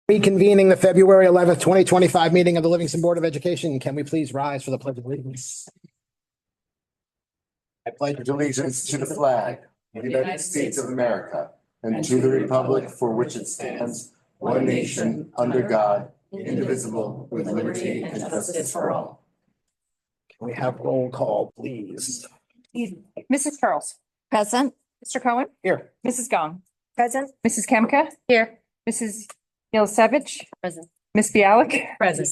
Reconvening the February 11th, 2025 meeting of the Livingston Board of Education. Can we please rise for the Pledge of Allegiance? I pledge allegiance to the flag of the United States of America and to the republic for which it stands, one nation, under God, indivisible, with liberty and justice for all. Can we have roll call, please? Mrs. Charles. Present. Mr. Cohen. Here. Mrs. Gong. Present. Mrs. Kamka. Here. Mrs. Yelsevich. Present. Ms. Bialik. Present.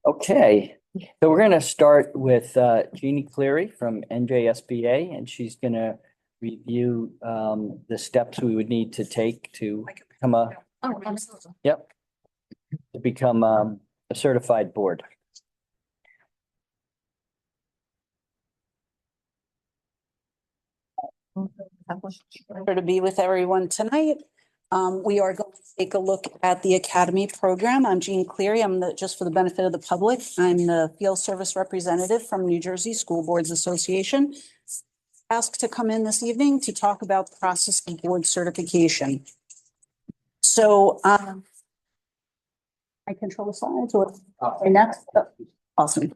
Okay, so we're going to start with Jeannie Cleary from NJSBA, and she's going to review the steps we would need to take to become a certified board. Pleasure to be with everyone tonight. We are going to take a look at the Academy program. I'm Jean Cleary. Just for the benefit of the public, I'm the field service representative from New Jersey School Boards Association. Asked to come in this evening to talk about the process of board certification. So I control the slides or next? Awesome.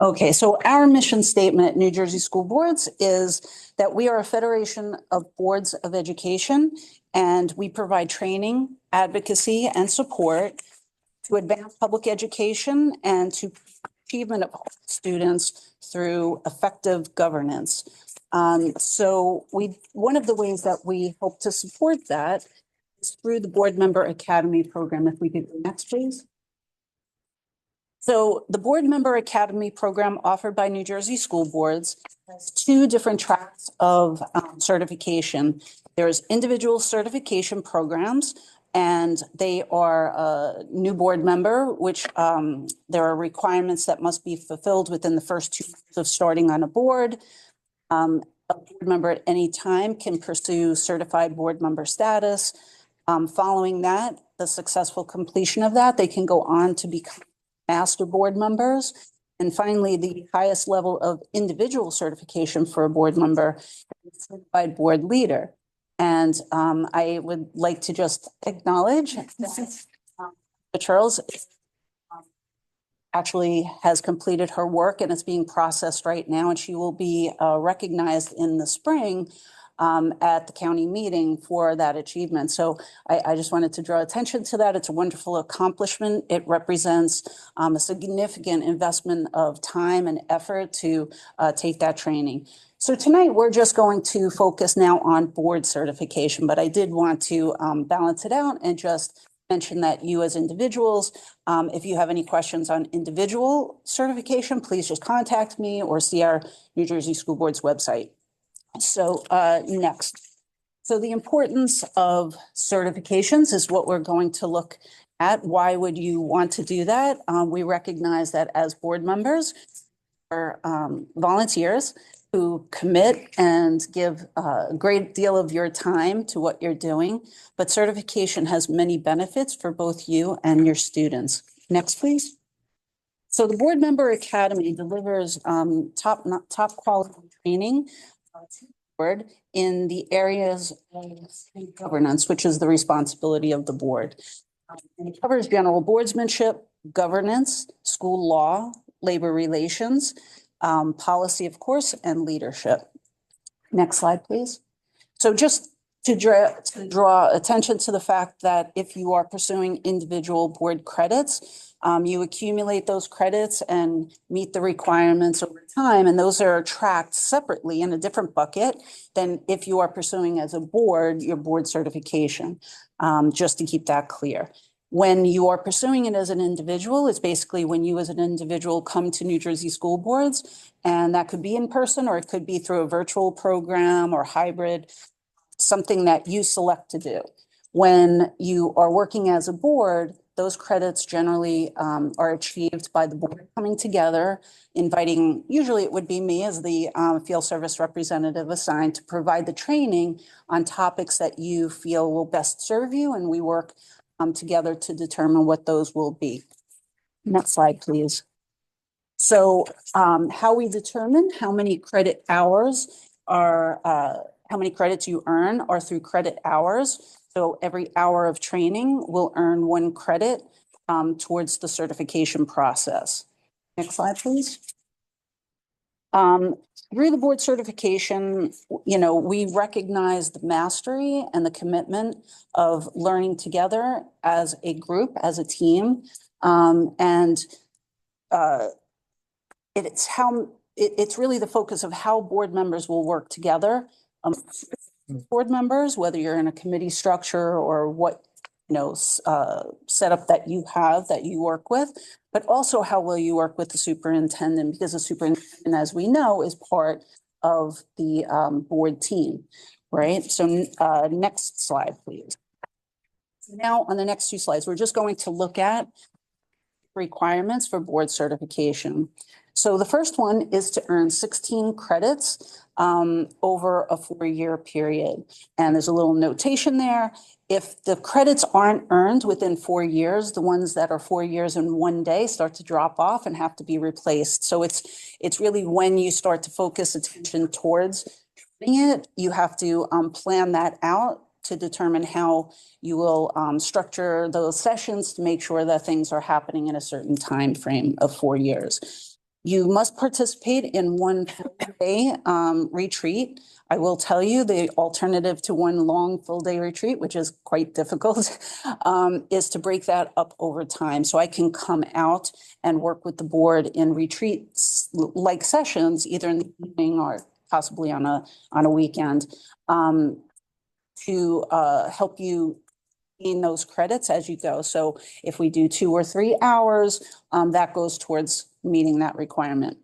Okay, so our mission statement at New Jersey School Boards is that we are a federation of boards of education, and we provide training, advocacy, and support to advance public education and to achievement of students through effective governance. So one of the ways that we hope to support that is through the Board Member Academy program. If we could go next, please. So the Board Member Academy program offered by New Jersey School Boards has two different tracks of certification. There's individual certification programs, and they are a new board member, which there are requirements that must be fulfilled within the first 2 years of starting on a board. A board member at any time can pursue certified board member status. Following that, the successful completion of that, they can go on to become master board members. And finally, the highest level of individual certification for a board member is certified board leader. And I would like to just acknowledge that Charles actually has completed her work and it's being processed right now, and she will be recognized in the spring at the county meeting for that achievement. So I just wanted to draw attention to that. It's a wonderful accomplishment. It represents a significant investment of time and effort to take that training. So tonight we're just going to focus now on board certification, but I did want to balance it out and just mention that you as individuals, if you have any questions on individual certification, please just contact me or see our New Jersey School Board's website. So next. So the importance of certifications is what we're going to look at. Why would you want to do that? We recognize that as board members or volunteers who commit and give a great deal of your time to what you're doing, but certification has many benefits for both you and your students. Next, please. So the Board Member Academy delivers top quality training to the board in the areas of governance, which is the responsibility of the board. And it covers general boardsmanship, governance, school law, labor relations, policy, of course, and leadership. Next slide, please. So just to draw attention to the fact that if you are pursuing individual board credits, you accumulate those credits and meet the requirements over time, and those are tracked separately in a different bucket than if you are pursuing as a board your board certification, just to keep that clear. When you are pursuing it as an individual, it's basically when you as an individual come to New Jersey School Boards, and that could be in person or it could be through a virtual program or hybrid, something that you select to do. When you are working as a board, those credits generally are achieved by the board coming together, inviting, usually it would be me as the field service representative assigned to provide the training on topics that you feel will best serve you, and we work together to determine what those will be. Next slide, please. So how we determine how many credit hours are how many credits you earn are through credit hours. So every hour of training will earn 1 credit towards the certification process. Next slide, please. Through the board certification, we recognize the mastery and the commitment of learning together as a group, as a team. It's really the focus of how board members will work together. Board members, whether you're in a committee structure or what setup that you work with, but also how will you work with the superintendent, because the superintendent, as we know, is part of the board team, right? So next slide, please. Now on the next 2 slides, we're just going to look at requirements for board certification. So the first one is to earn 16 credits over a 4-year period. And there's a little notation there. If the credits aren't earned within 4 years, the ones that are 4 years and 1 day start to drop off and have to be replaced. So it's really when you start to focus attention towards doing it, you have to plan that out to determine how you will structure those sessions to make sure that things are happening in a certain time frame of 4 years. You must participate in 1 full-day retreat. I will tell you the alternative to 1 long full-day retreat, which is quite difficult, is to break that up over time. So I can come out and work with the board in retreats like sessions, either in the evening or possibly on a weekend, to help you gain those credits as you go. So if we do 2 or 3 hours, that goes towards meeting that requirement.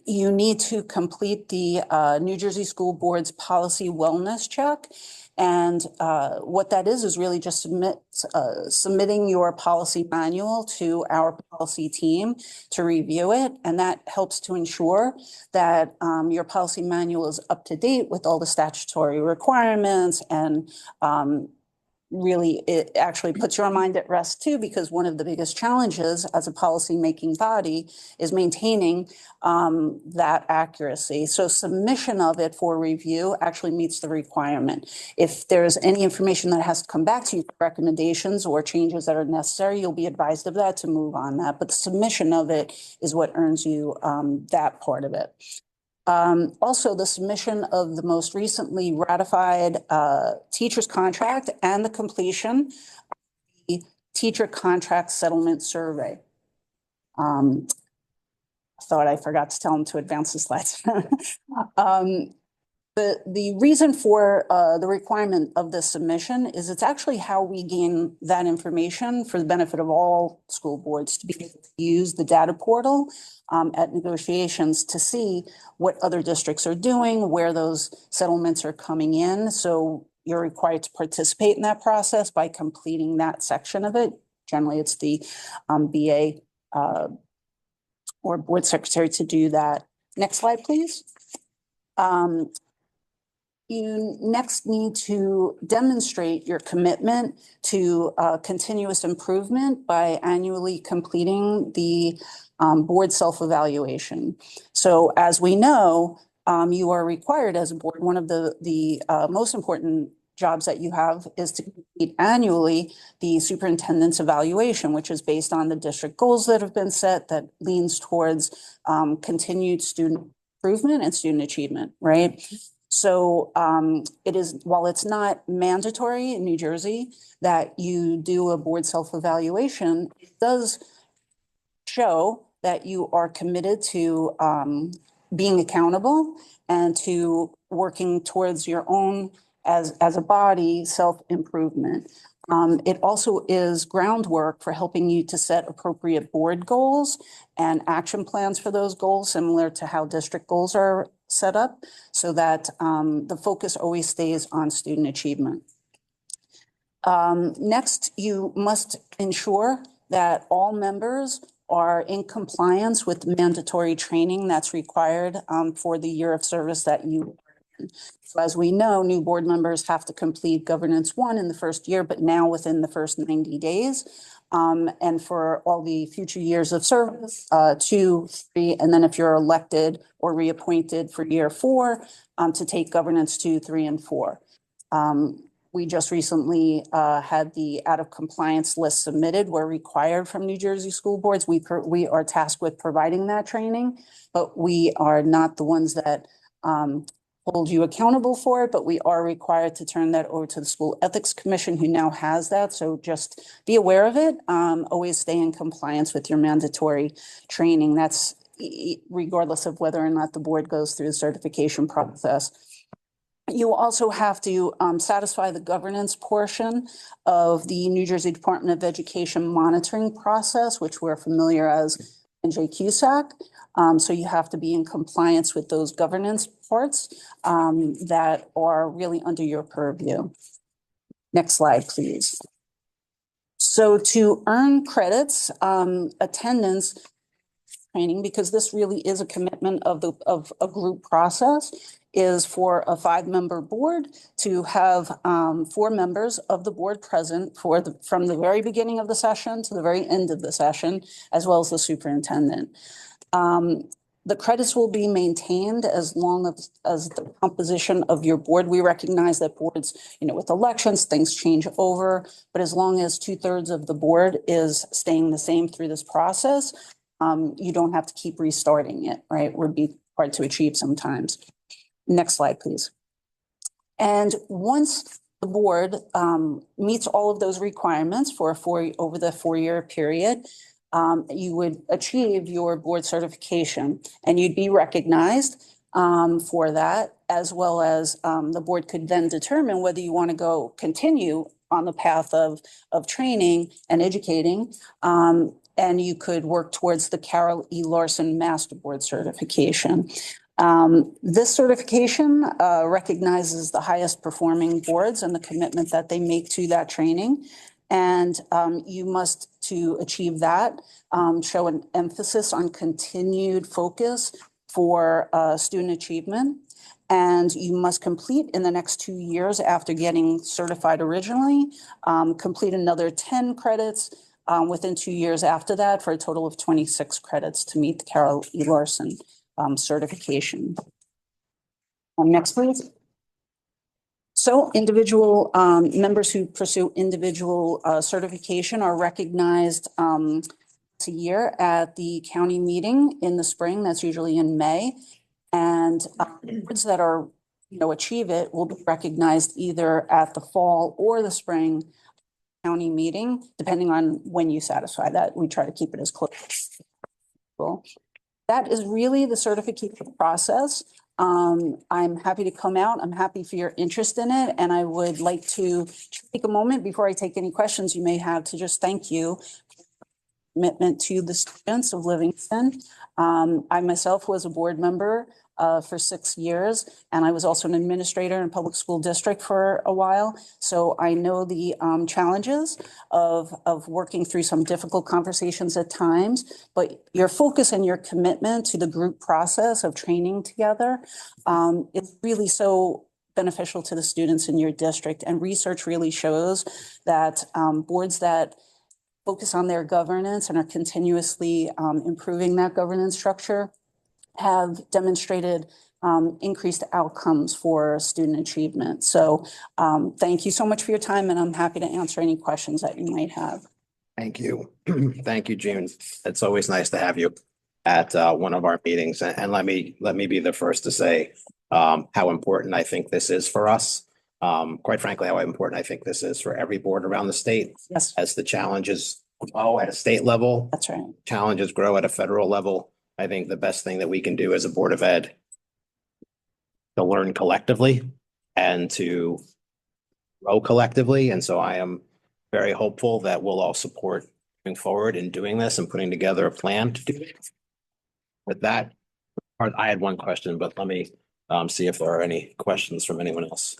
You need to complete the New Jersey School Board's policy wellness check. And what that is really just submitting your policy manual to our policy team to review it. And that helps to ensure that your policy manual is up to date with all the statutory requirements, and really, it actually puts your mind at rest too, because one of the biggest challenges as a policy-making body is maintaining that accuracy. So submission of it for review actually meets the requirement. If there's any information that has to come back to you, recommendations or changes that are necessary, you'll be advised of that to move on that. But the submission of it is what earns you that part of it. Also, the submission of the most recently ratified teacher's contract and the completion of the teacher contract settlement survey. Thought I forgot to tell them to advance the slides. The reason for the requirement of this submission is it's actually how we gain that information for the benefit of all school boards to be able to use the data portal at negotiations to see what other districts are doing, where those settlements are coming in. So you're required to participate in that process by completing that section of it. Generally, it's the BA or board secretary to do that. Next slide, please. You next need to demonstrate your commitment to continuous improvement by annually completing the board self-evaluation. So as we know, you are required as a board, one of the most important jobs that you have is to complete annually the superintendent's evaluation, which is based on the district goals that have been set that leans towards continued student improvement and student achievement, right? So it is, while it's not mandatory in New Jersey that you do a board self-evaluation, it does show that you are committed to being accountable and to working towards your own, as a body, self-improvement. It also is groundwork for helping you to set appropriate board goals and action plans for those goals, similar to how district goals are set up, so that the focus always stays on student achievement. Next, you must ensure that all members are in compliance with mandatory training that's required for the year of service that you are So as we know, new board members have to complete governance 1 in the first year, but now within the first 90 days. And for all the future years of service, 2, 3, and then if you're elected or reappointed for year 4, to take governance 2, 3, and 4. We just recently had the out of compliance list submitted. We're required from New Jersey school boards. We are tasked with providing that training, but we are not the ones that hold you accountable for it, but we are required to turn that over to the School Ethics Commission, who now has that. So just be aware of it. Always stay in compliance with your mandatory training. That's regardless of whether or not the board goes through the certification process. You also have to satisfy the governance portion of the New Jersey Department of Education monitoring process, which we're familiar as NJQSAC. So you have to be in compliance with those governance parts that are really under your purview. Next slide, please. So to earn credits, attendance training, because this really is a commitment of a group process, is for a 5-member board to have 4 members of the board present from the very beginning of the session to the very end of the session, as well as the superintendent. The credits will be maintained as long as the composition of your board. We recognize that boards, with elections, things change over, but as long as 2/3 of the board is staying the same through this process, you don't have to keep restarting it, right? It would be hard to achieve sometimes. Next slide, please. And once the board meets all of those requirements over the 4-year period, you would achieve your board certification, and you'd be recognized for that, as well as the board could then determine whether you want to continue on the path of training and educating. And you could work towards the Carol E. Larson Master Board certification. This certification recognizes the highest performing boards and the commitment that they make to that training. And you must, to achieve that, show an emphasis on continued focus for student achievement. And you must complete in the next 2 years after getting certified originally, complete another 10 credits within 2 years after that, for a total of 26 credits to meet the Carol E. Larson certification. Next, please. So individual members who pursue individual certification are recognized once a year at the county meeting in the spring. That's usually in May. And boards that are, achieve it will be recognized either at the fall or the spring county meeting, depending on when you satisfy that. We try to keep it as close as possible. That is really the certification process. I'm happy to come out. I'm happy for your interest in it. And I would like to take a moment before I take any questions you may have to just thank you for your commitment to the students of Livingston. I myself was a board member for 6 years, and I was also an administrator in public school district for a while. So I know the challenges of working through some difficult conversations at times, but your focus and your commitment to the group process of training together is really so beneficial to the students in your district. And research really shows that boards that focus on their governance and are continuously improving that governance structure have demonstrated increased outcomes for student achievement. So thank you so much for your time, and I'm happy to answer any questions that you might have. Thank you. Thank you, June. It's always nice to have you at one of our meetings. And let me be the first to say how important I think this is for us. Quite frankly, how important I think this is for every board around the state. Yes, As the challenges grow at a state level, that's right. challenges grow at a federal level. I think the best thing that we can do as a Board of Ed to learn collectively and to grow collectively. And so I am very hopeful that we'll all support moving forward in doing this and putting together a plan to do it. With that, I had one question, but let me see if there are any questions from anyone else.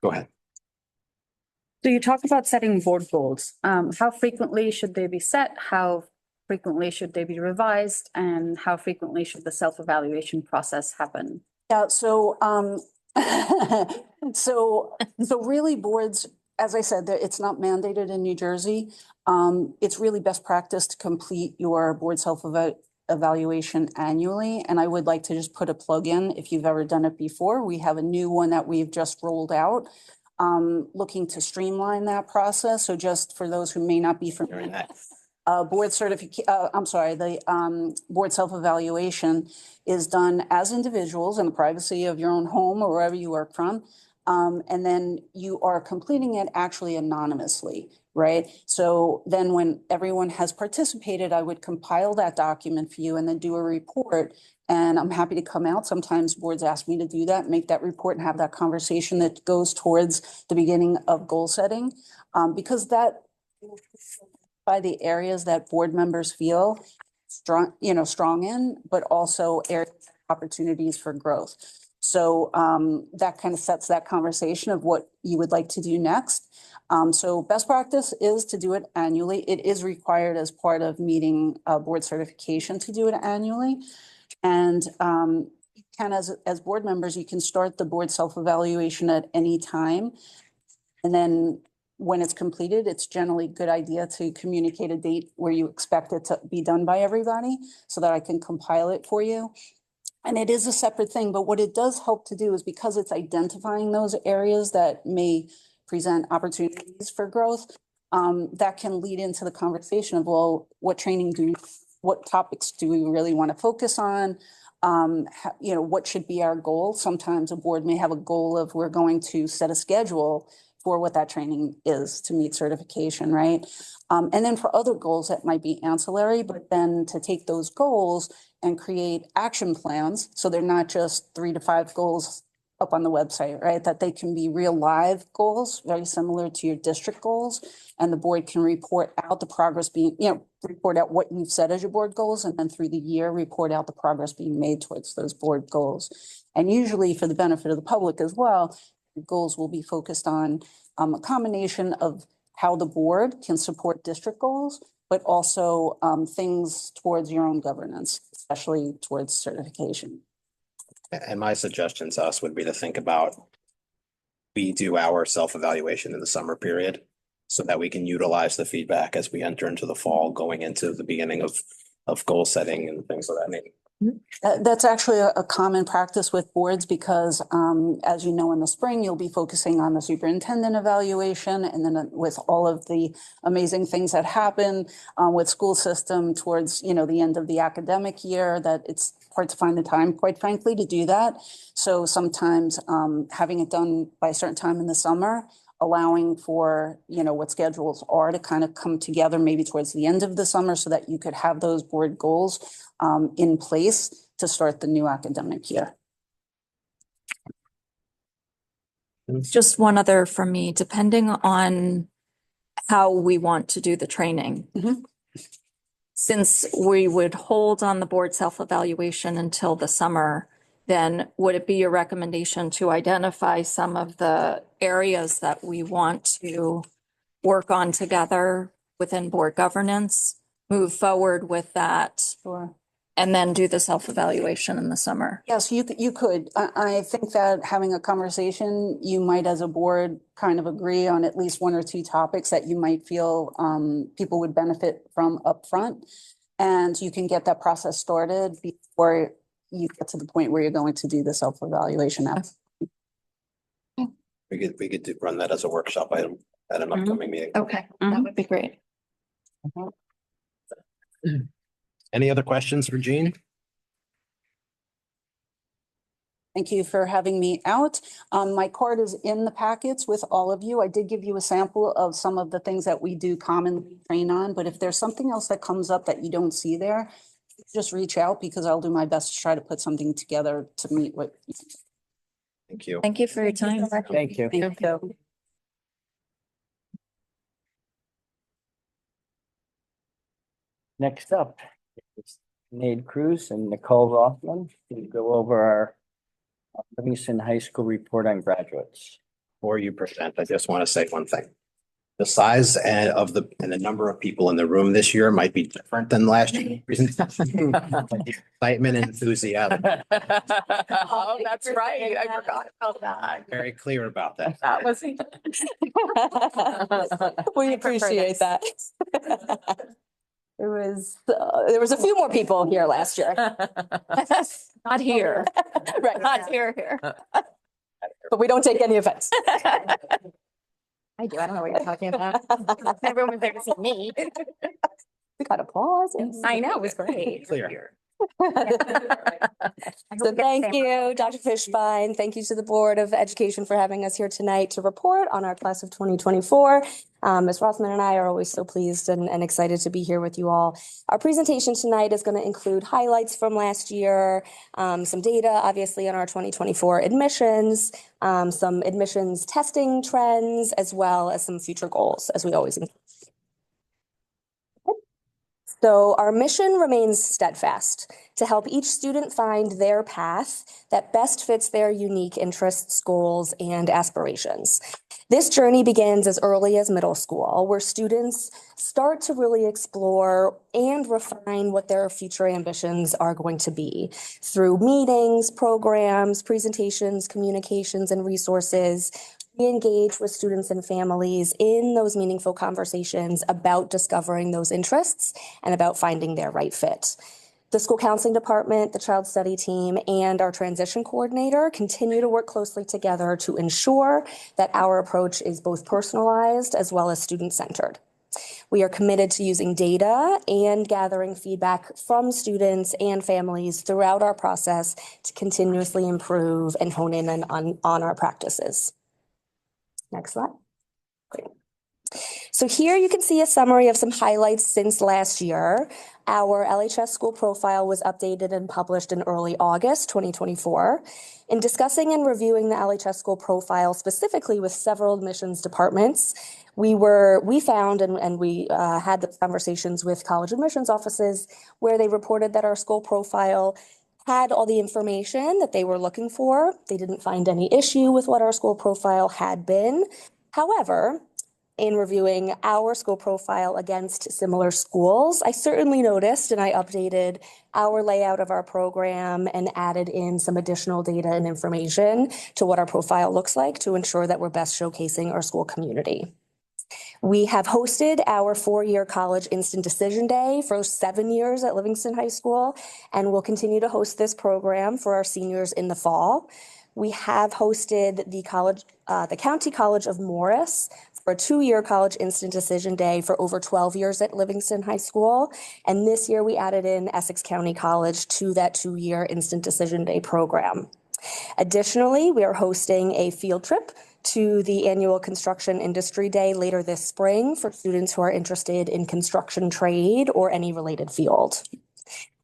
Go ahead. So you talk about setting board goals. How frequently should they be set? How frequently should they be revised? And how frequently should the self-evaluation process happen? Yeah, so, so really boards, as I said, it's not mandated in New Jersey. It's really best practice to complete your board evaluation annually. And I would like to just put a plug in if you've ever done it before. We have a new one that we've just rolled out, looking to streamline that process. So just for those who may not be familiar, board the board self-evaluation is done as individuals in the privacy of your own home or wherever you work from. And then you are completing it actually anonymously, right? So then when everyone has participated, I would compile that document for you and then do a report. And I'm happy to come out. Sometimes boards ask me to do that, make that report and have that conversation that goes towards the beginning of goal setting. Because that by the areas that board members feel strong, strong in, but also areas, opportunities for growth. So that kind of sets that conversation of what you would like to do next. So best practice is to do it annually. It is required as part of meeting board certification to do it annually. And as board members, you can start the board self-evaluation at any time. And then when it's completed, it's generally a good idea to communicate a date where you expect it to be done by everybody so that I can compile it for you. And it is a separate thing, but what it does help to do is because it's identifying those areas that may present opportunities for growth, that can lead into the conversation of, well, what topics do we really want to focus on? What should be our goal? Sometimes a board may have a goal of we're going to set a schedule for what that training is to meet certification, right? And then for other goals that might be ancillary, but then to take those goals and create action plans. So they're not just 3 to 5 goals up on the website, right? That they can be real live goals, very similar to your district goals. And the board can report out the progress report out what you've set as your board goals. And then through the year, report out the progress being made towards those board goals. And usually for the benefit of the public as well, goals will be focused on a combination of how the board can support district goals, but also things towards your own governance, especially towards certification. And my suggestion to us would be to think about, we do our self-evaluation in the summer period so that we can utilize the feedback as we enter into the fall, going into the beginning of goal setting and things of that nature. That's actually a common practice with boards because, as you know, in the spring, you'll be focusing on the superintendent evaluation. And then with all of the amazing things that happen with school system towards, the end of the academic year, that it's hard to find the time, quite frankly, to do that. So sometimes having it done by a certain time in the summer, allowing for, what schedules are to kind of come together maybe towards the end of the summer so that you could have those board goals in place to start the new academic year. Just one other from me, depending on how we want to do the training. Mhm. Since we would hold on the board self-evaluation until the summer, then would it be your recommendation to identify some of the areas that we want to work on together within board governance, move forward with that, Sure. and then do the self-evaluation in the summer? Yes, you could. I think that having a conversation, you might as a board kind of agree on at least 1 or 2 topics that you might feel people would benefit from upfront. And you can get that process started before you get to the point where you're going to do the self-evaluation. We could run that as a workshop item at an upcoming meeting. Okay, that would be great. Any other questions for Jean? Thank you for having me out. My card is in the packets with all of you. I did give you a sample of some of the things that we do commonly train on, but if there's something else that comes up that you don't see there, just reach out because I'll do my best to try to put something together to meet what. Thank you. Thank you for your time. Thank you. Thank you. Next up is Nate Cruz and Nicole Rothman to go over our Livingston High School report on graduates. Before you present, I just want to say one thing. the size and the number of people in the room this year might be different than last year. Excitement and enthusiasm. Oh, that's right. I forgot about that. Very clear about that. That was. We appreciate that. There was a few more people here last year. Not here. Right, Not here. but we don't take any offense. I do. I don't know what you're talking about. Everyone was there to see me. We got applause. I know, it was great. Clear. So thank you, Dr. Fishbein. Thank you to the Board of Education for having us here tonight to report on our class of 2024. Ms. Rothman and I are always so pleased and excited to be here with you all. Our presentation tonight is going to include highlights from last year, some data, obviously, on our 2024 admissions, some admissions testing trends, as well as some future goals, as we always include. So our mission remains steadfast: to help each student find their path that best fits their unique interests, goals, and aspirations. This journey begins as early as middle school, where students start to really explore and refine what their future ambitions are going to be through meetings, programs, presentations, communications, and resources. We engage with students and families in those meaningful conversations about discovering those interests and about finding their right fit. The school counseling department, the child study team, and our transition coordinator continue to work closely together to ensure that our approach is both personalized as well as student-centered. We are committed to using data and gathering feedback from students and families throughout our process to continuously improve and hone in on our practices. Next slide. Great. So here you can see a summary of some highlights since last year. Our LHS school profile was updated and published in early August 2024. In discussing and reviewing the LHS school profile specifically with several admissions departments, we found and we had the conversations with college admissions offices where they reported that our school profile had all the information that they were looking for. They didn't find any issue with what our school profile had been. However, in reviewing our school profile against similar schools, I certainly noticed and I updated our layout of our program and added in some additional data and information to what our profile looks like to ensure that we're best showcasing our school community. We have hosted our 4-year college instant decision day for 7 years at Livingston High School, and we'll continue to host this program for our seniors in the fall. We have hosted the County College of Morris for a 2-year college instant decision day for over 12 years at Livingston High School. And this year we added in Essex County College to that 2-year instant decision day program. Additionally, we are hosting a field trip to the annual Construction Industry Day later this spring for students who are interested in construction trade or any related field.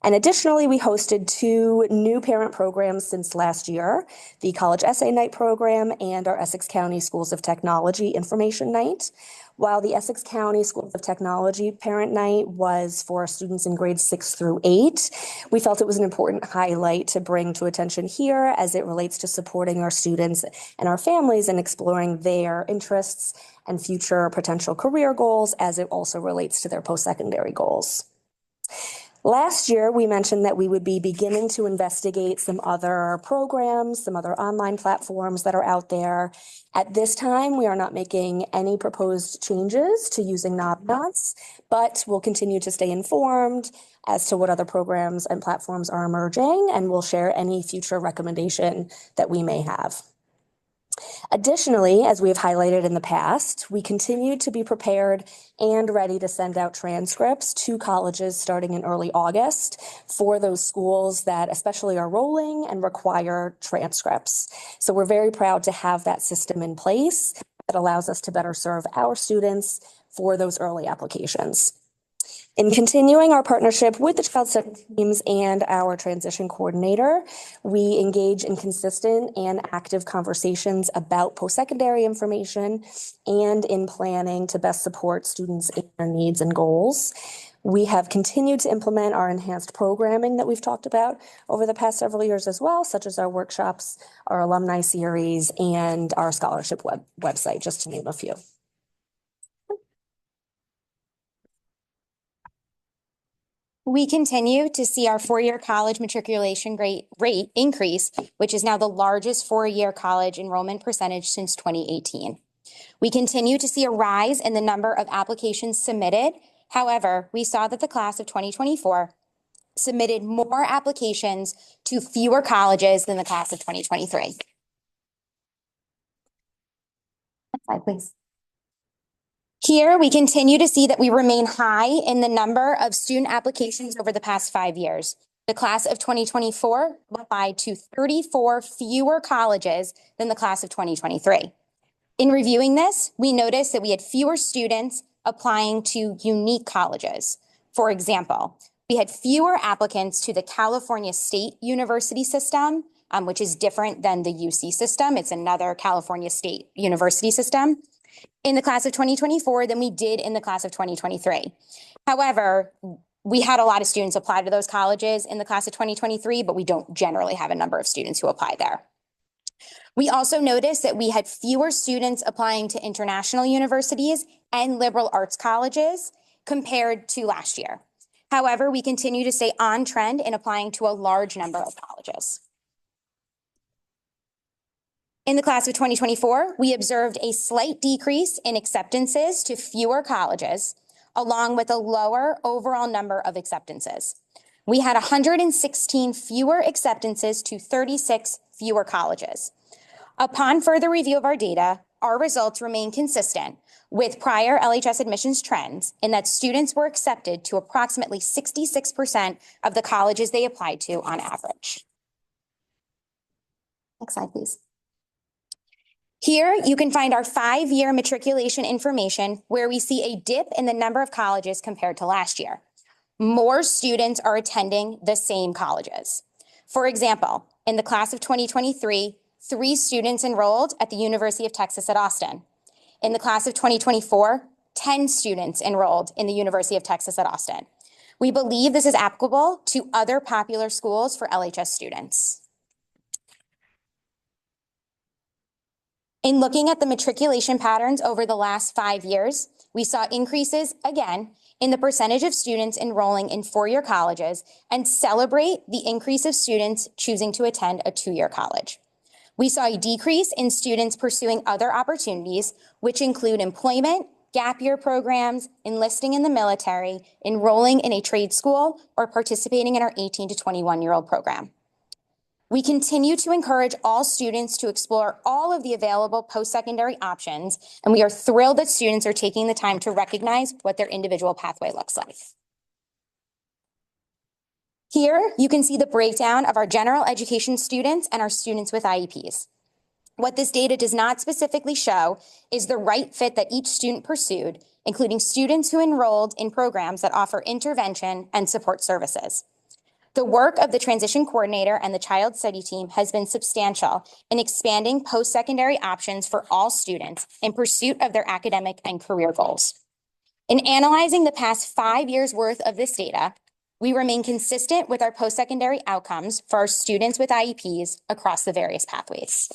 And additionally, we hosted 2 new parent programs since last year, the College Essay Night program and our Essex County Schools of Technology Information Night. While the Essex County Schools of Technology Parent Night was for students in grades 6 through 8, we felt it was an important highlight to bring to attention here as it relates to supporting our students and our families in exploring their interests and future potential career goals as it also relates to their post-secondary goals. Last year, we mentioned that we would be beginning to investigate some other programs, some other online platforms that are out there. At this time, we are not making any proposed changes to using Naviance, but we'll continue to stay informed as to what other programs and platforms are emerging, and we'll share any future recommendation that we may have. Additionally, as we have highlighted in the past, we continue to be prepared and ready to send out transcripts to colleges starting in early August for those schools that especially are rolling and require transcripts. So we're very proud to have that system in place that allows us to better serve our students for those early applications. In continuing our partnership with the child study teams and our transition coordinator, we engage in consistent and active conversations about post-secondary information and in planning to best support students in their needs and goals. We have continued to implement our enhanced programming that we've talked about over the past several years as well, such as our workshops, our alumni series, and our scholarship website, just to name a few. We continue to see our four-year college matriculation rate increase, which is now the largest four-year college enrollment percentage since 2018. We continue to see a rise in the number of applications submitted. However, we saw that the class of 2024 submitted more applications to fewer colleges than the class of 2023. Next slide, please. Here, we continue to see that we remain high in the number of student applications over the past 5 years. The class of 2024 applied to 34 fewer colleges than the class of 2023. In reviewing this, we noticed that we had fewer students applying to unique colleges. For example, we had fewer applicants to the California State University system, which is different than the UC system. It's another California State University system in the class of 2024 than we did in the class of 2023. However, we had a lot of students apply to those colleges in the class of 2023, but we don't generally have a number of students who apply there. We also noticed that we had fewer students applying to international universities and liberal arts colleges compared to last year. However, we continue to stay on trend in applying to a large number of colleges. In the class of 2024, we observed a slight decrease in acceptances to fewer colleges, along with a lower overall number of acceptances. We had 116 fewer acceptances to 36 fewer colleges. Upon further review of our data, our results remain consistent with prior LHS admissions trends in that students were accepted to approximately 66% of the colleges they applied to on average. Next slide, please. Here, you can find our 5-year matriculation information where we see a dip in the number of colleges compared to last year. More students are attending the same colleges. For example, in the class of 2023, 3 students enrolled at the University of Texas at Austin. In the class of 2024, 10 students enrolled in the University of Texas at Austin. We believe this is applicable to other popular schools for LHS students. In looking at the matriculation patterns over the last 5 years, we saw increases again in the percentage of students enrolling in 4-year colleges and celebrate the increase of students choosing to attend a 2-year college. We saw a decrease in students pursuing other opportunities, which include employment, gap year programs, enlisting in the military, enrolling in a trade school, or participating in our 18 to 21-year-old program. We continue to encourage all students to explore all of the available post-secondary options, and we are thrilled that students are taking the time to recognize what their individual pathway looks like. Here, you can see the breakdown of our general education students and our students with IEPs. What this data does not specifically show is the right fit that each student pursued, including students who enrolled in programs that offer intervention and support services. The work of the transition coordinator and the child study team has been substantial in expanding post-secondary options for all students in pursuit of their academic and career goals. In analyzing the past 5 years worth of this data, we remain consistent with our post-secondary outcomes for our students with IEPs across the various pathways.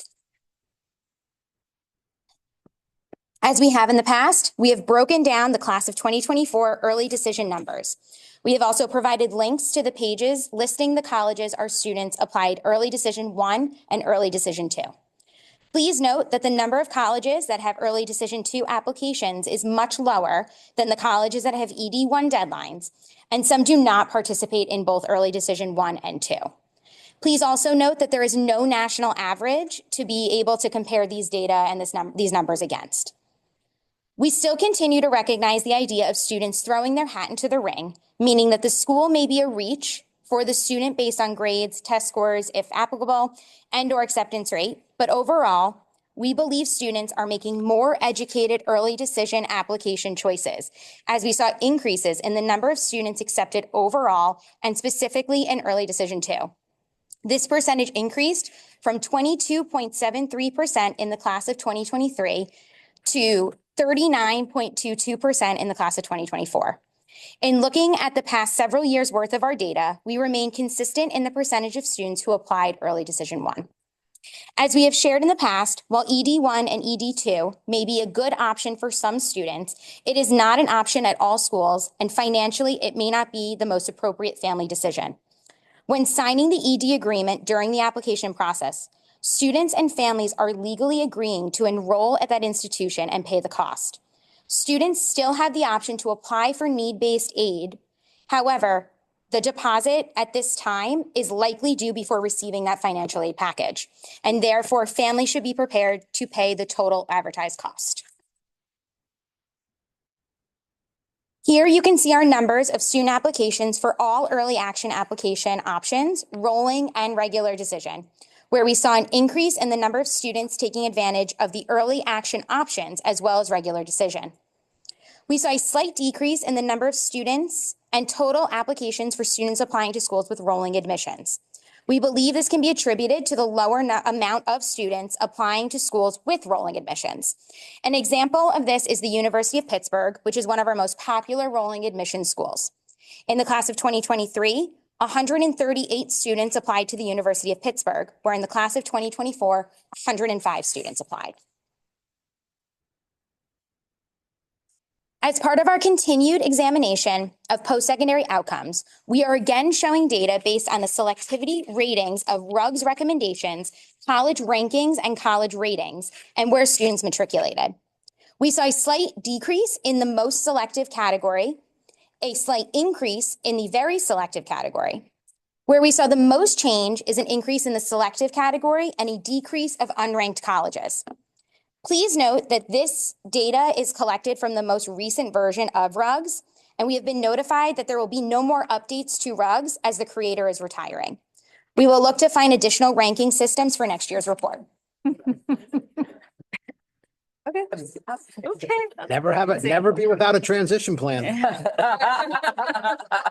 As we have in the past, we have broken down the class of 2024 early decision numbers. We have also provided links to the pages listing the colleges our students applied early decision 1 and early decision 2. Please note that the number of colleges that have early decision 2 applications is much lower than the colleges that have ED1 deadlines, and some do not participate in both early decision 1 and 2. Please also note that there is no national average to be able to compare these data and these numbers against. We still continue to recognize the idea of students throwing their hat into the ring, meaning that the school may be a reach for the student based on grades, test scores, if applicable, and/or acceptance rate. But overall, we believe students are making more educated early decision application choices, as we saw increases in the number of students accepted overall and specifically in early decision 2. This percentage increased from 22.73% in the class of 2023 to 39.22% in the class of 2024. In looking at the past several years worth of our data, we remain consistent in the percentage of students who applied early decision 1. As we have shared in the past, while ED1 and ED2 may be a good option for some students, it is not an option at all schools, and financially, it may not be the most appropriate family decision. When signing the ED agreement during the application process, students and families are legally agreeing to enroll at that institution and pay the cost. Students still have the option to apply for need-based aid. However, the deposit at this time is likely due before receiving that financial aid package, and therefore families should be prepared to pay the total advertised cost. Here you can see our numbers of student applications for all early action application options, rolling and regular decision, where we saw an increase in the number of students taking advantage of the early action options as well as regular decision. We saw a slight decrease in the number of students and total applications for students applying to schools with rolling admissions. We believe this can be attributed to the lower amount of students applying to schools with rolling admissions. An example of this is the University of Pittsburgh, which is one of our most popular rolling admission schools. In the class of 2023, 138 students applied to the University of Pittsburgh, where in the class of 2024, 105 students applied. As part of our continued examination of post-secondary outcomes, we are again showing data based on the selectivity ratings of RUG's recommendations, college rankings, and college ratings, and where students matriculated. We saw a slight decrease in the most selective category, a slight increase in the very selective category. Where we saw the most change is an increase in the selective category and a decrease of unranked colleges. Please note that this data is collected from the most recent version of RUGs, and we have been notified that there will be no more updates to RUGs as the creator is retiring. We will look to find additional ranking systems for next year's report. Okay. Never be without a transition plan.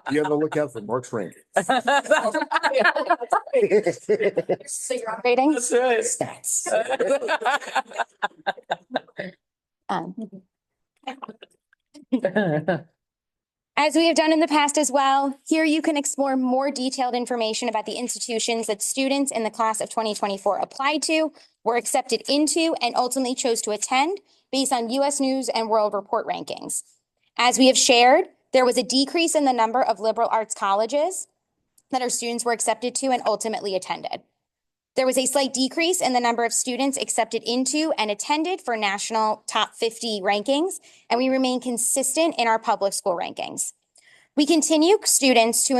You have to look out for Mark's rank. So you're upgrading? Stats. As we have done in the past as well, here you can explore more detailed information about the institutions that students in the class of 2024 applied to, were accepted into, and ultimately chose to attend based on U.S. News and World Report rankings. As we have shared, there was a decrease in the number of liberal arts colleges that our students were accepted to and ultimately attended. There was a slight decrease in the number of students accepted into and attended for national top 50 rankings, and we remain consistent in our public school rankings. We continue to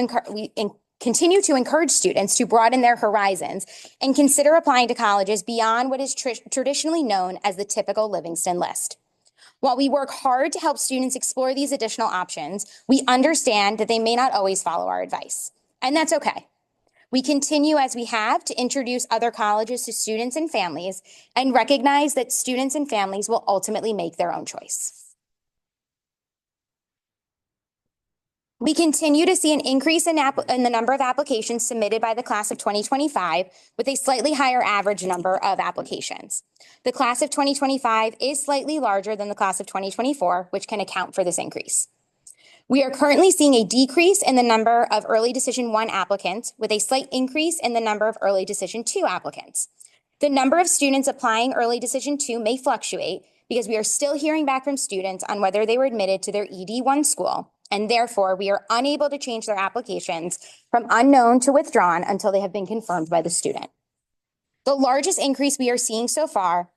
encourage students to broaden their horizons and consider applying to colleges beyond what is traditionally known as the typical Livingston list. While we work hard to help students explore these additional options, we understand that they may not always follow our advice, and that's okay. We continue, as we have, to introduce other colleges to students and families and recognize that students and families will ultimately make their own choice. We continue to see an increase in the number of applications submitted by the class of 2025, with a slightly higher average number of applications. The class of 2025 is slightly larger than the class of 2024, which can account for this increase. We are currently seeing a decrease in the number of early decision 1 applicants, with a slight increase in the number of early decision 2 applicants. The number of students applying early decision 2 may fluctuate because we are still hearing back from students on whether they were admitted to their ED1 school, and therefore we are unable to change their applications from unknown to withdrawn until they have been confirmed by the student. The largest increase we are seeing so far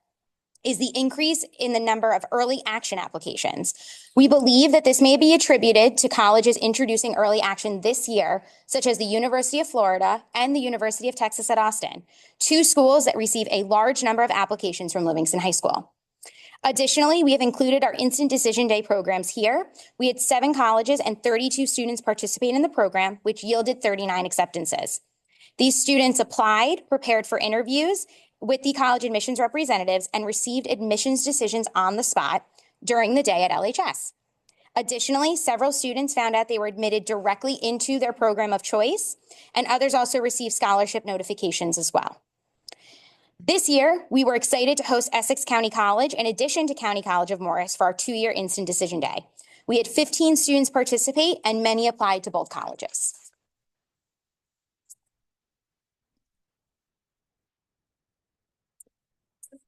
is the increase in the number of early action applications. We believe that this may be attributed to colleges introducing early action this year, such as the University of Florida and the University of Texas at Austin, 2 schools that receive a large number of applications from Livingston High School. Additionally, we have included our instant decision day programs here. We had 7 colleges and 32 students participate in the program, which yielded 39 acceptances. These students applied, prepared for interviews with the college admissions representatives, and received admissions decisions on the spot during the day at LHS. Additionally, several students found out they were admitted directly into their program of choice, and others also received scholarship notifications as well. This year, we were excited to host Essex County College in addition to County College of Morris for our 2-year instant decision day. We had 15 students participate, and many applied to both colleges.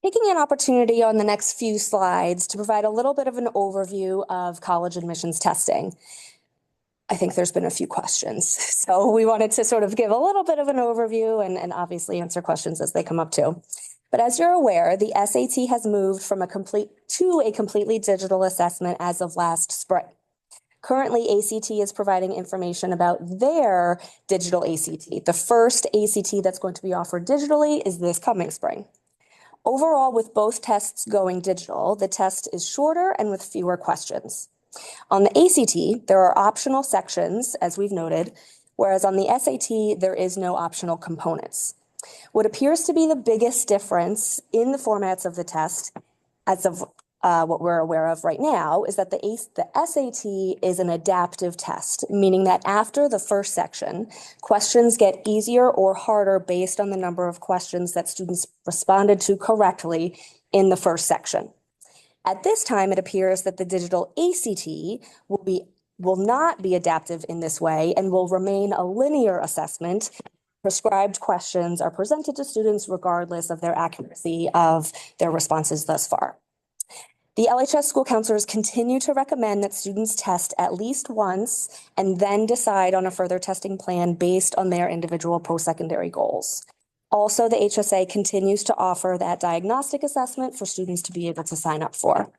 Taking an opportunity on the next few slides to provide a little bit of an overview of college admissions testing. I think there's been a few questions, so we wanted to sort of give a little bit of an overview and obviously answer questions as they come up too. But as you're aware, the SAT has moved from a completely digital assessment as of last spring. Currently, ACT is providing information about their digital ACT. The first ACT that's going to be offered digitally is this coming spring. Overall, with both tests going digital, the test is shorter and with fewer questions. On the ACT, there are optional sections, as we've noted, whereas on the SAT, there is no optional components. What appears to be the biggest difference in the formats of the test, as of what we're aware of right now, is that the SAT is an adaptive test, meaning that after the first section, questions get easier or harder based on the number of questions that students responded to correctly in the first section. At this time, it appears that the digital ACT will not be adaptive in this way and will remain a linear assessment. Prescribed questions are presented to students regardless of their accuracy of their responses thus far. The LHS school counselors continue to recommend that students test at least once and then decide on a further testing plan based on their individual post-secondary goals. Also, the HSA continues to offer that diagnostic assessment for students to be able to sign up for.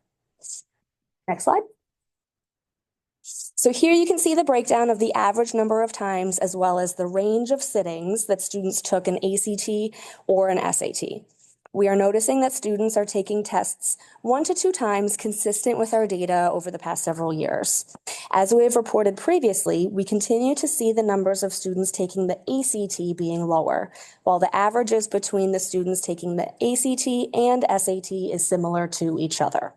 Next slide. So here you can see the breakdown of the average number of times as well as the range of sittings that students took an ACT or an SAT. We are noticing that students are taking tests 1 to 2 times consistent with our data over the past several years. As we have reported previously, we continue to see the numbers of students taking the ACT being lower, while the averages between the students taking the ACT and SAT is similar to each other.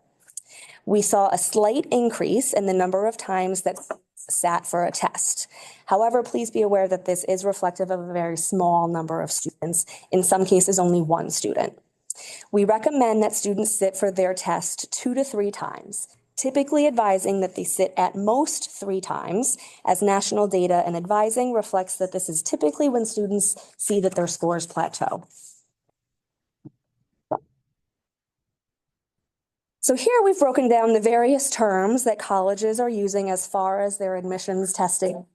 We saw a slight increase in the number of times that sat for a test. However, please be aware that this is reflective of a very small number of students, in some cases only 1 student. We recommend that students sit for their test 2 to 3 times, typically advising that they sit at most 3 times, as national data and advising reflects that this is typically when students see that their scores plateau. So here we've broken down the various terms that colleges are using as far as their admissions testing.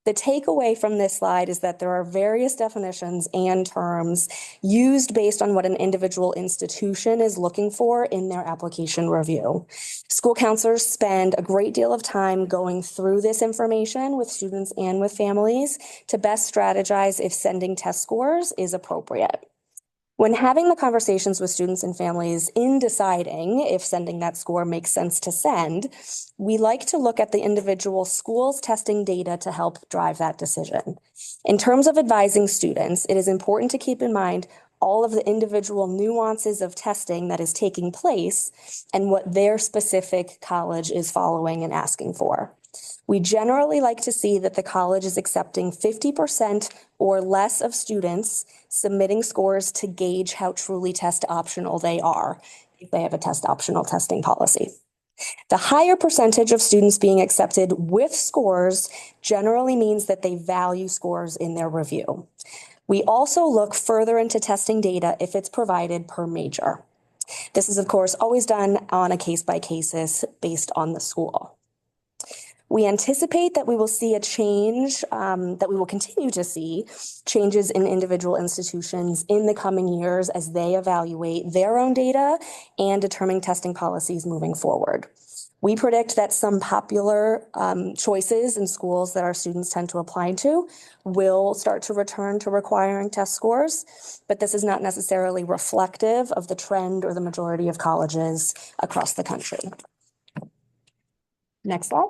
The takeaway from this slide is that there are various definitions and terms used based on what an individual institution is looking for in their application review. School counselors spend a great deal of time going through this information with students and with families to best strategize if sending test scores is appropriate. When having the conversations with students and families in deciding if sending that score makes sense to send, we like to look at the individual school's testing data to help drive that decision. In terms of advising students, it is important to keep in mind all of the individual nuances of testing that is taking place and what their specific college is following and asking for. We generally like to see that the college is accepting 50% or less of students submitting scores to gauge how truly test optional they are, if they have a test optional testing policy. The higher percentage of students being accepted with scores generally means that they value scores in their review. We also look further into testing data if it's provided per major. This is, of course, always done on a case-by-case basis based on the school. We anticipate that we will see a change, that we will continue to see changes in individual institutions in the coming years as they evaluate their own data and determine testing policies moving forward. We predict that some popular choices in schools that our students tend to apply to will start to return to requiring test scores, but this is not necessarily reflective of the trend or the majority of colleges across the country. Next slide.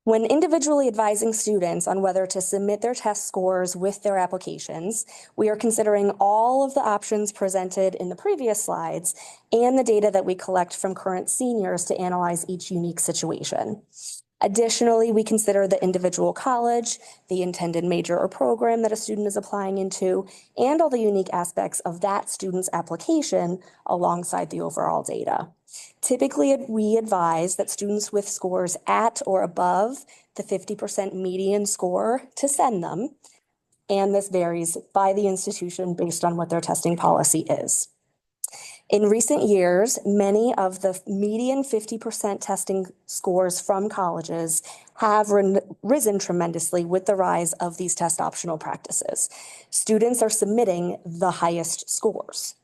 When individually advising students on whether to submit their test scores with their applications, we are considering all of the options presented in the previous slides and the data that we collect from current seniors to analyze each unique situation. Additionally, we consider the individual college, the intended major or program that a student is applying into, and all the unique aspects of that student's application alongside the overall data. Typically, we advise that students with scores at or above the 50% median score to send them. and this varies by the institution based on what their testing policy is. In recent years, many of the median 50% testing scores from colleges have risen tremendously with the rise of these test optional practices. Students are submitting the highest scores.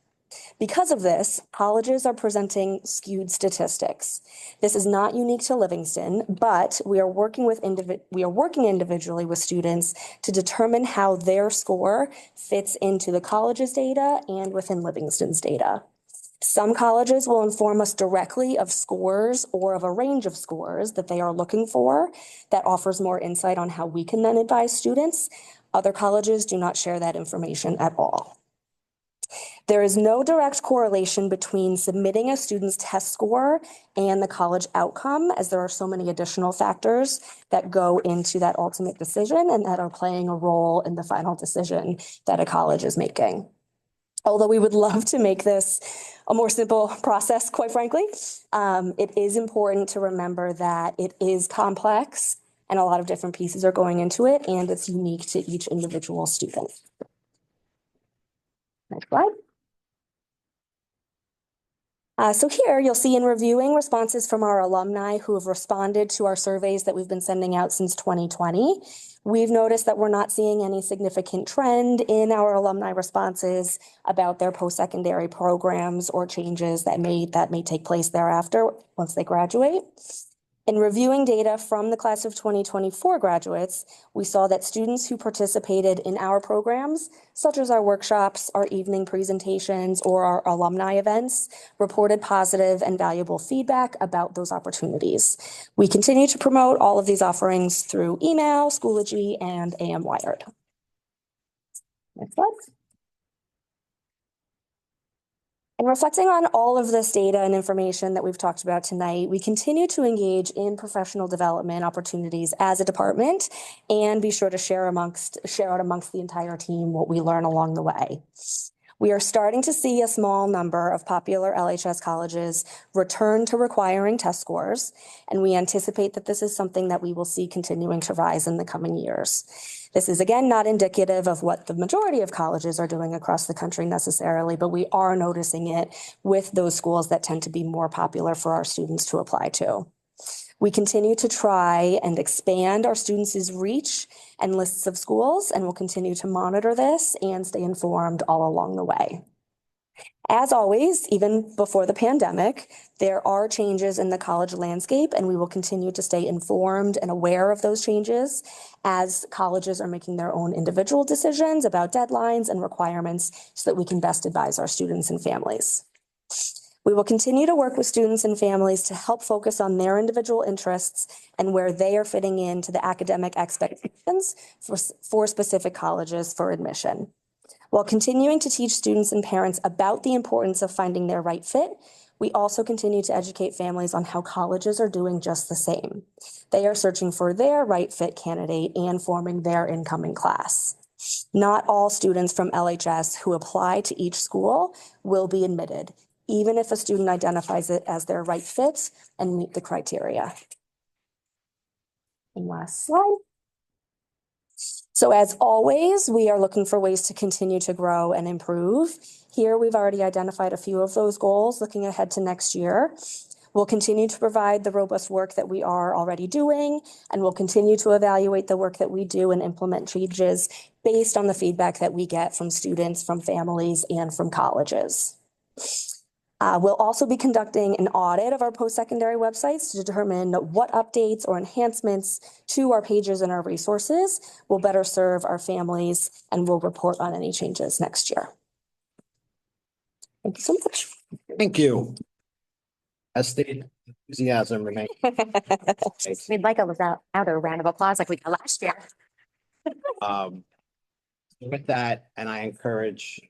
Because of this, colleges are presenting skewed statistics. This is not unique to Livingston, but we are working individually with students to determine how their score fits into the college's data and within Livingston's data. Some colleges will inform us directly of scores or of a range of scores that they are looking for that offers more insight on how we can then advise students. Other colleges do not share that information at all. There is no direct correlation between submitting a student's test score and the college outcome, as there are so many additional factors that go into that ultimate decision and that are playing a role in the final decision that a college is making. Although we would love to make this a more simple process, quite frankly, it is important to remember that it is complex and a lot of different pieces are going into it, and it's unique to each individual student. Next slide. So here you'll see in reviewing responses from our alumni who have responded to our surveys that we've been sending out since 2020. We've noticed that we're not seeing any significant trend in our alumni responses about their post-secondary programs or changes that may take place thereafter once they graduate. In reviewing data from the class of 2024 graduates, we saw that students who participated in our programs, such as our workshops, our evening presentations, or our alumni events, reported positive and valuable feedback about those opportunities. We continue to promote all of these offerings through email, Schoology, and AM Wired. Next slide. And reflecting on all of this data and information that we've talked about tonight, we continue to engage in professional development opportunities as a department and be sure to share out amongst the entire team what we learn along the way. We are starting to see a small number of popular LHS colleges return to requiring test scores, and we anticipate that this is something that we will see continuing to rise in the coming years. This is, again, not indicative of what the majority of colleges are doing across the country necessarily, but we are noticing it with those schools that tend to be more popular for our students to apply to. We continue to try and expand our students' reach and lists of schools, and we'll continue to monitor this and stay informed all along the way. As always, even before the pandemic, there are changes in the college landscape, and we will continue to stay informed and aware of those changes as colleges are making their own individual decisions about deadlines and requirements so that we can best advise our students and families. We will continue to work with students and families to help focus on their individual interests and where they are fitting into the academic expectations for specific colleges for admission. While continuing to teach students and parents about the importance of finding their right fit, we also continue to educate families on how colleges are doing just the same. They are searching for their right fit candidate and forming their incoming class. Not all students from LHS who apply to each school will be admitted, even if a student identifies it as their right fit and meet the criteria. And last slide. So as always, we are looking for ways to continue to grow and improve. Here, we've already identified a few of those goals looking ahead to next year. We'll continue to provide the robust work that we are already doing, and we'll continue to evaluate the work that we do and implement changes based on the feedback that we get from students, from families, and from colleges. We'll also be conducting an audit of our post-secondary websites to determine what updates or enhancements to our pages and our resources will better serve our families, and we'll report on any changes next year. Thank you so much. Thank you. As stated, enthusiasm remains. We'd like a round of applause like we got last year. With that, and I encourage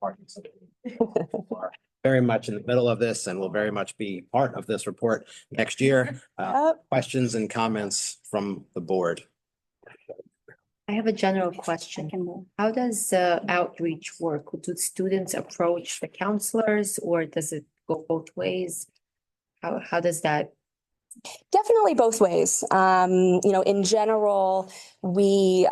parties who are very much in the middle of this and will very much be part of this report next year. Questions and comments from the board? I have a general question. How does outreach work? Do students approach the counselors or does it go both ways? How does that Definitely both ways. In general, we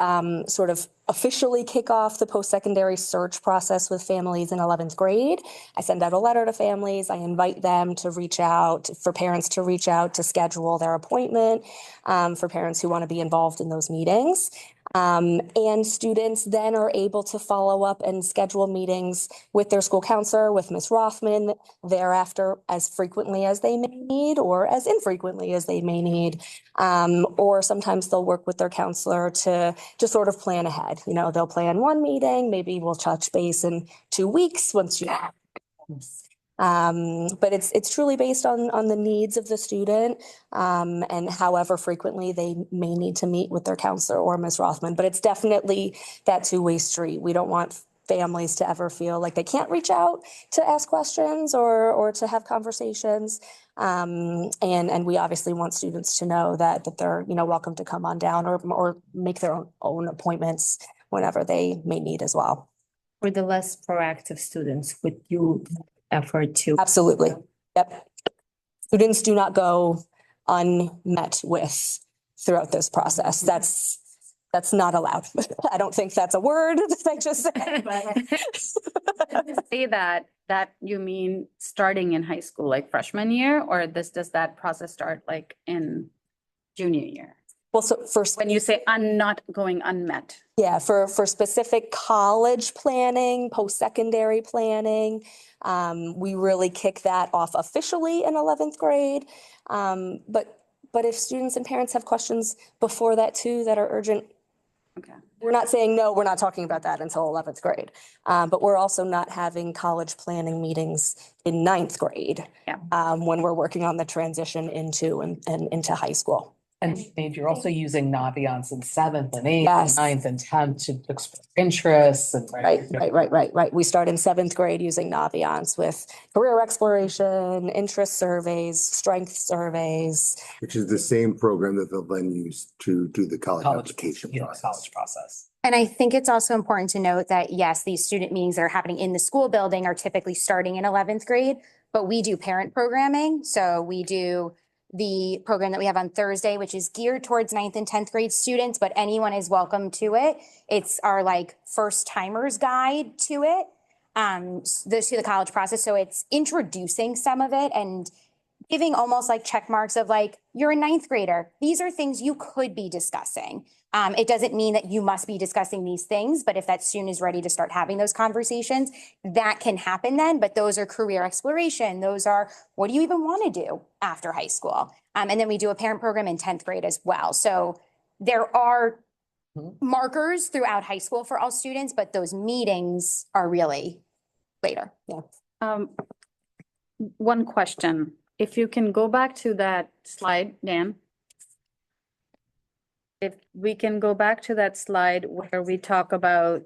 sort of officially kick off the post-secondary search process with families in 11th grade. I send out a letter to families. I invite them to reach out, for parents to reach out to schedule their appointment, for parents who want to be involved in those meetings. And students then are able to follow up and schedule meetings with their school counselor, with Ms. Rothman, thereafter as frequently as they may need or as infrequently as they may need. Or sometimes they'll work with their counselor to sort of plan ahead. They'll plan one meeting, maybe we'll touch base in 2 weeks once you but it's truly based on the needs of the student, and however frequently they may need to meet with their counselor or Ms. Rothman. But it's definitely that two-way street. We don't want families to ever feel like they can't reach out to ask questions or to have conversations. And we obviously want students to know that they're welcome to come on down or make their own appointments whenever they may need as well. For the less proactive students, would you effort to? Absolutely. Yep. Students do not go unmet with throughout this process. That's not allowed. I don't think that's a word that I just said. Say that you mean starting in high school, like freshman year, or does that process start like in junior year? Well, so first, When you say not going unmet. yeah, for specific college planning, post-secondary planning, we really kick that off officially in 11th grade. But if students and parents have questions before that too that are urgent, Okay. we're not saying no, we're not talking about that until 11th grade. But we're also not having college planning meetings in 9th grade. Yeah. When we're working on the transition into and into high school. And you're also using Naviance in 7th and 8th, Yes. and 9th and 10th to explore interests and. Right. We start in 7th grade using Naviance with career exploration, interest surveys, strength surveys. Which is the same program that they'll then use to do the college application process. College process. And I think it's also important to note that, yes, these student meetings that are happening in the school building are typically starting in 11th grade, but we do parent programming. So we do the program that we have on Thursday, which is geared towards 9th and 10th grade students, but anyone is welcome to it. It's our first timers guide to it, to the college process. So it's introducing some of it and giving almost check marks of you're a 9th grader. These are things you could be discussing. It doesn't mean that you must be discussing these things, but if that student is ready to start having those conversations, that can happen then. But those are career exploration. Those are, what do you even want to do after high school? And then we do a parent program in 10th grade as well. So there are markers throughout high school for all students, but those meetings are really later. Yeah. One question. If you can go back to that slide, Dan. If we can go back to that slide where we talk about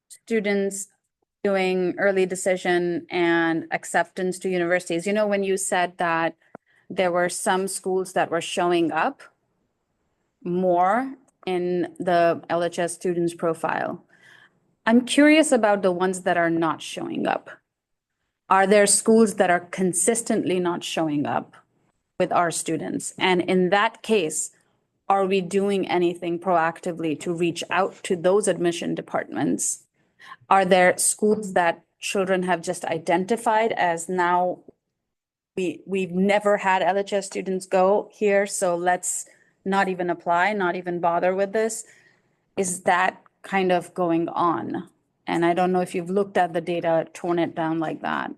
students doing early decision and acceptance to universities. When you said that there were some schools that were showing up more in the LHS students profile. I'm curious about the ones that are not showing up. Are there schools that are consistently not showing up with our students? And in that case, are we doing anything proactively to reach out to those admission departments? Are there schools that children have just identified as now we've never had LHS students go here, so let's not even apply, not even bother with this? Is that kind of going on? And I don't know if you've looked at the data, torn it down like that.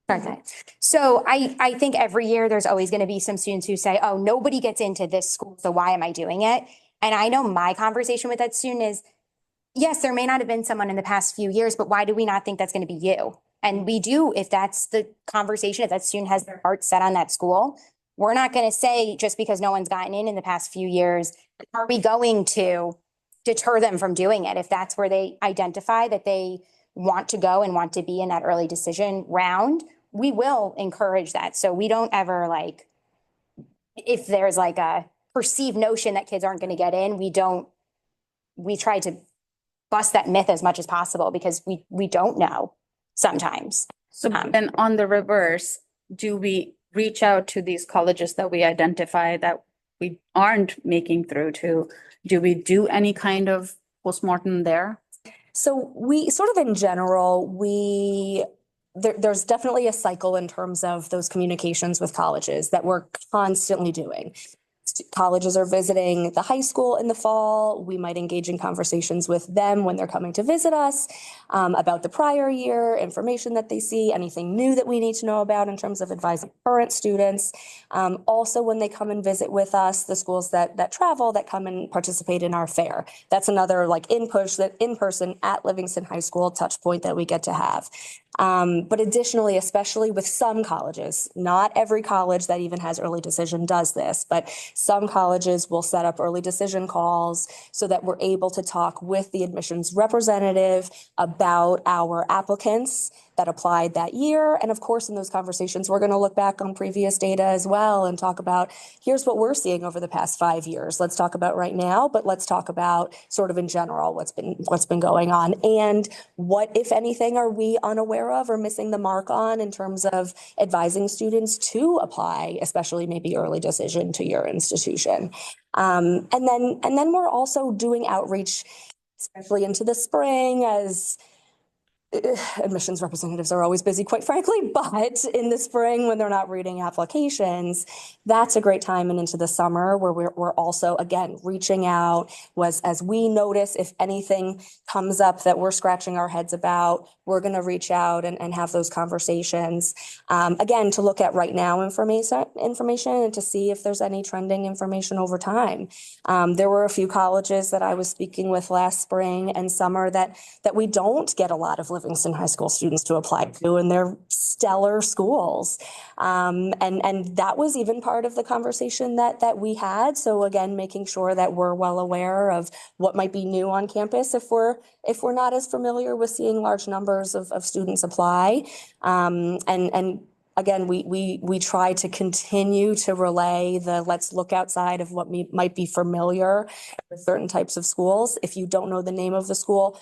Okay. So I think every year there's always going to be some students who say, oh, nobody gets into this school, so why am I doing it? And I know my conversation with that student is, yes, there may not have been someone in the past few years, but why do we not think that's going to be you? And we do, if that's the conversation, if that student has their heart set on that school, we're not going to say just because no one's gotten in the past few years, are we going to deter them from doing it? If that's where they identify that they want to go and want to be in that early decision round, we will encourage that. So we don't ever if there's a perceived notion that kids aren't going to get in, we try to bust that myth as much as possible because we don't know sometimes. So then on the reverse, do we reach out to these colleges that we identify that we aren't making through to? Do we do any kind of postmortem there? So we sort of in general, there's definitely a cycle in terms of those communications with colleges that we're constantly doing. Colleges are visiting the high school in the fall. We might engage in conversations with them when they're coming to visit us about the prior year, information that they see, anything new that we need to know about in terms of advising current students. Also, when they come and visit with us, the schools that travel, that come and participate in our fair. That's another like in-person at Livingston High School touch point that we get to have. But additionally, especially with some colleges, not every college that even has early decision does this, but some colleges will set up early decision calls so that we're able to talk with the admissions representative about our applicants that applied that year. And of course, in those conversations, we're going to look back on previous data as well and talk about, here's what we're seeing over the past 5 years. Let's talk about right now, but let's talk about sort of in general what's been going on, and what, if anything, are we unaware of or missing the mark on in terms of advising students to apply, especially maybe early decision to your institution. And then we're also doing outreach, especially into the spring, as admissions representatives are always busy, quite frankly, but in the spring when they're not reading applications, that's a great time, and into the summer where we're also, again, reaching out as we notice if anything comes up that we're scratching our heads about, we're going to reach out and have those conversations. Again, to look at right now information and to see if there's any trending information over time. There were a few colleges that I was speaking with last spring and summer that we don't get a lot of Livingston High School students to apply to, and they're stellar schools. And that was even part of the conversation that we had. So again, making sure that we're well aware of what might be new on campus if we're not as familiar with seeing large numbers of students apply. And again, we try to continue to relay let's look outside of what might be familiar with certain types of schools. If you don't know the name of the school,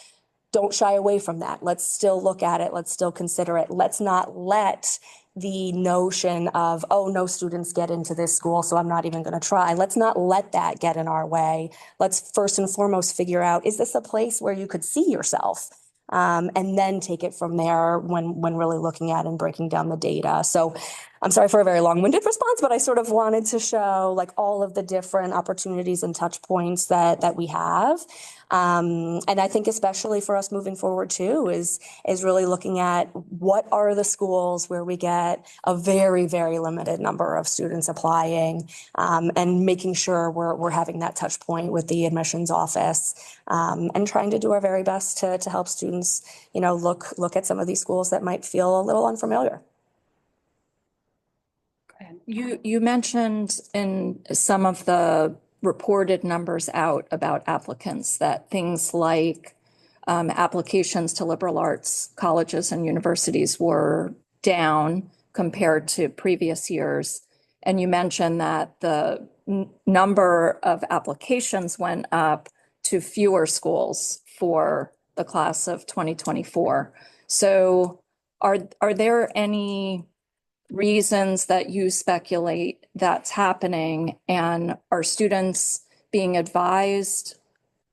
don't shy away from that. Let's still look at it. Let's still consider it. Let's not let the notion of, oh, no students get into this school, so I'm not even going to try. Let's not let that get in our way. Let's first and foremost figure out, is this a place where you could see yourself? And then take it from there when really looking at and breaking down the data. So I'm sorry for a very long-winded response, but I sort of wanted to show like all of the different opportunities and touch points that we have. And I think especially for us moving forward too is really looking at what are the schools where we get a very, very limited number of students applying, and making sure we're having that touch point with the admissions office, and trying to do our very best to help students, look at some of these schools that might feel a little unfamiliar. You mentioned in some of the reported numbers out about applicants that things like applications to liberal arts colleges and universities were down compared to previous years. And you mentioned that the number of applications went up to fewer schools for the class of 2024. So are there any reasons that you speculate that's happening, and are students being advised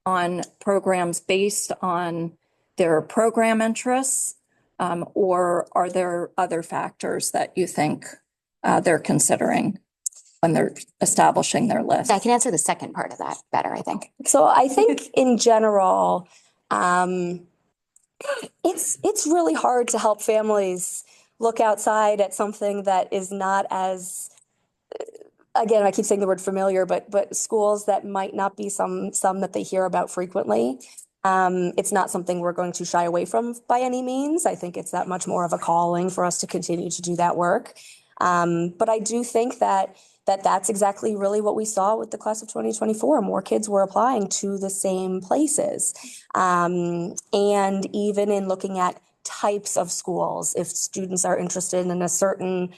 on programs based on their program interests, or are there other factors that you think they're considering when they're establishing their list? I can answer the second part of that better, I think. So I think in general, it's really hard to help families look outside at something that is not as, again, I keep saying the word familiar, but schools that might not be some that they hear about frequently. It's not something we're going to shy away from by any means. I think it's that much more of a calling for us to continue to do that work. But I do think that's exactly really what we saw with the class of 2024. More kids were applying to the same places. And even in looking at types of schools, if students are interested in a certain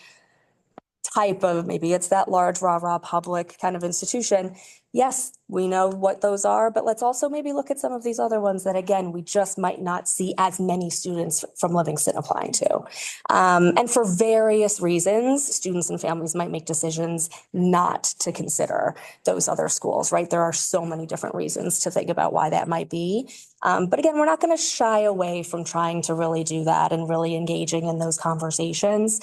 type of, maybe it's that large rah-rah public kind of institution, yes, we know what those are, but let's also maybe look at some of these other ones that, again, we just might not see as many students from Livingston applying to. And for various reasons, students and families might make decisions not to consider those other schools, right? There are so many different reasons to think about why that might be. But again, we're not going to shy away from trying to really do that and really engaging in those conversations.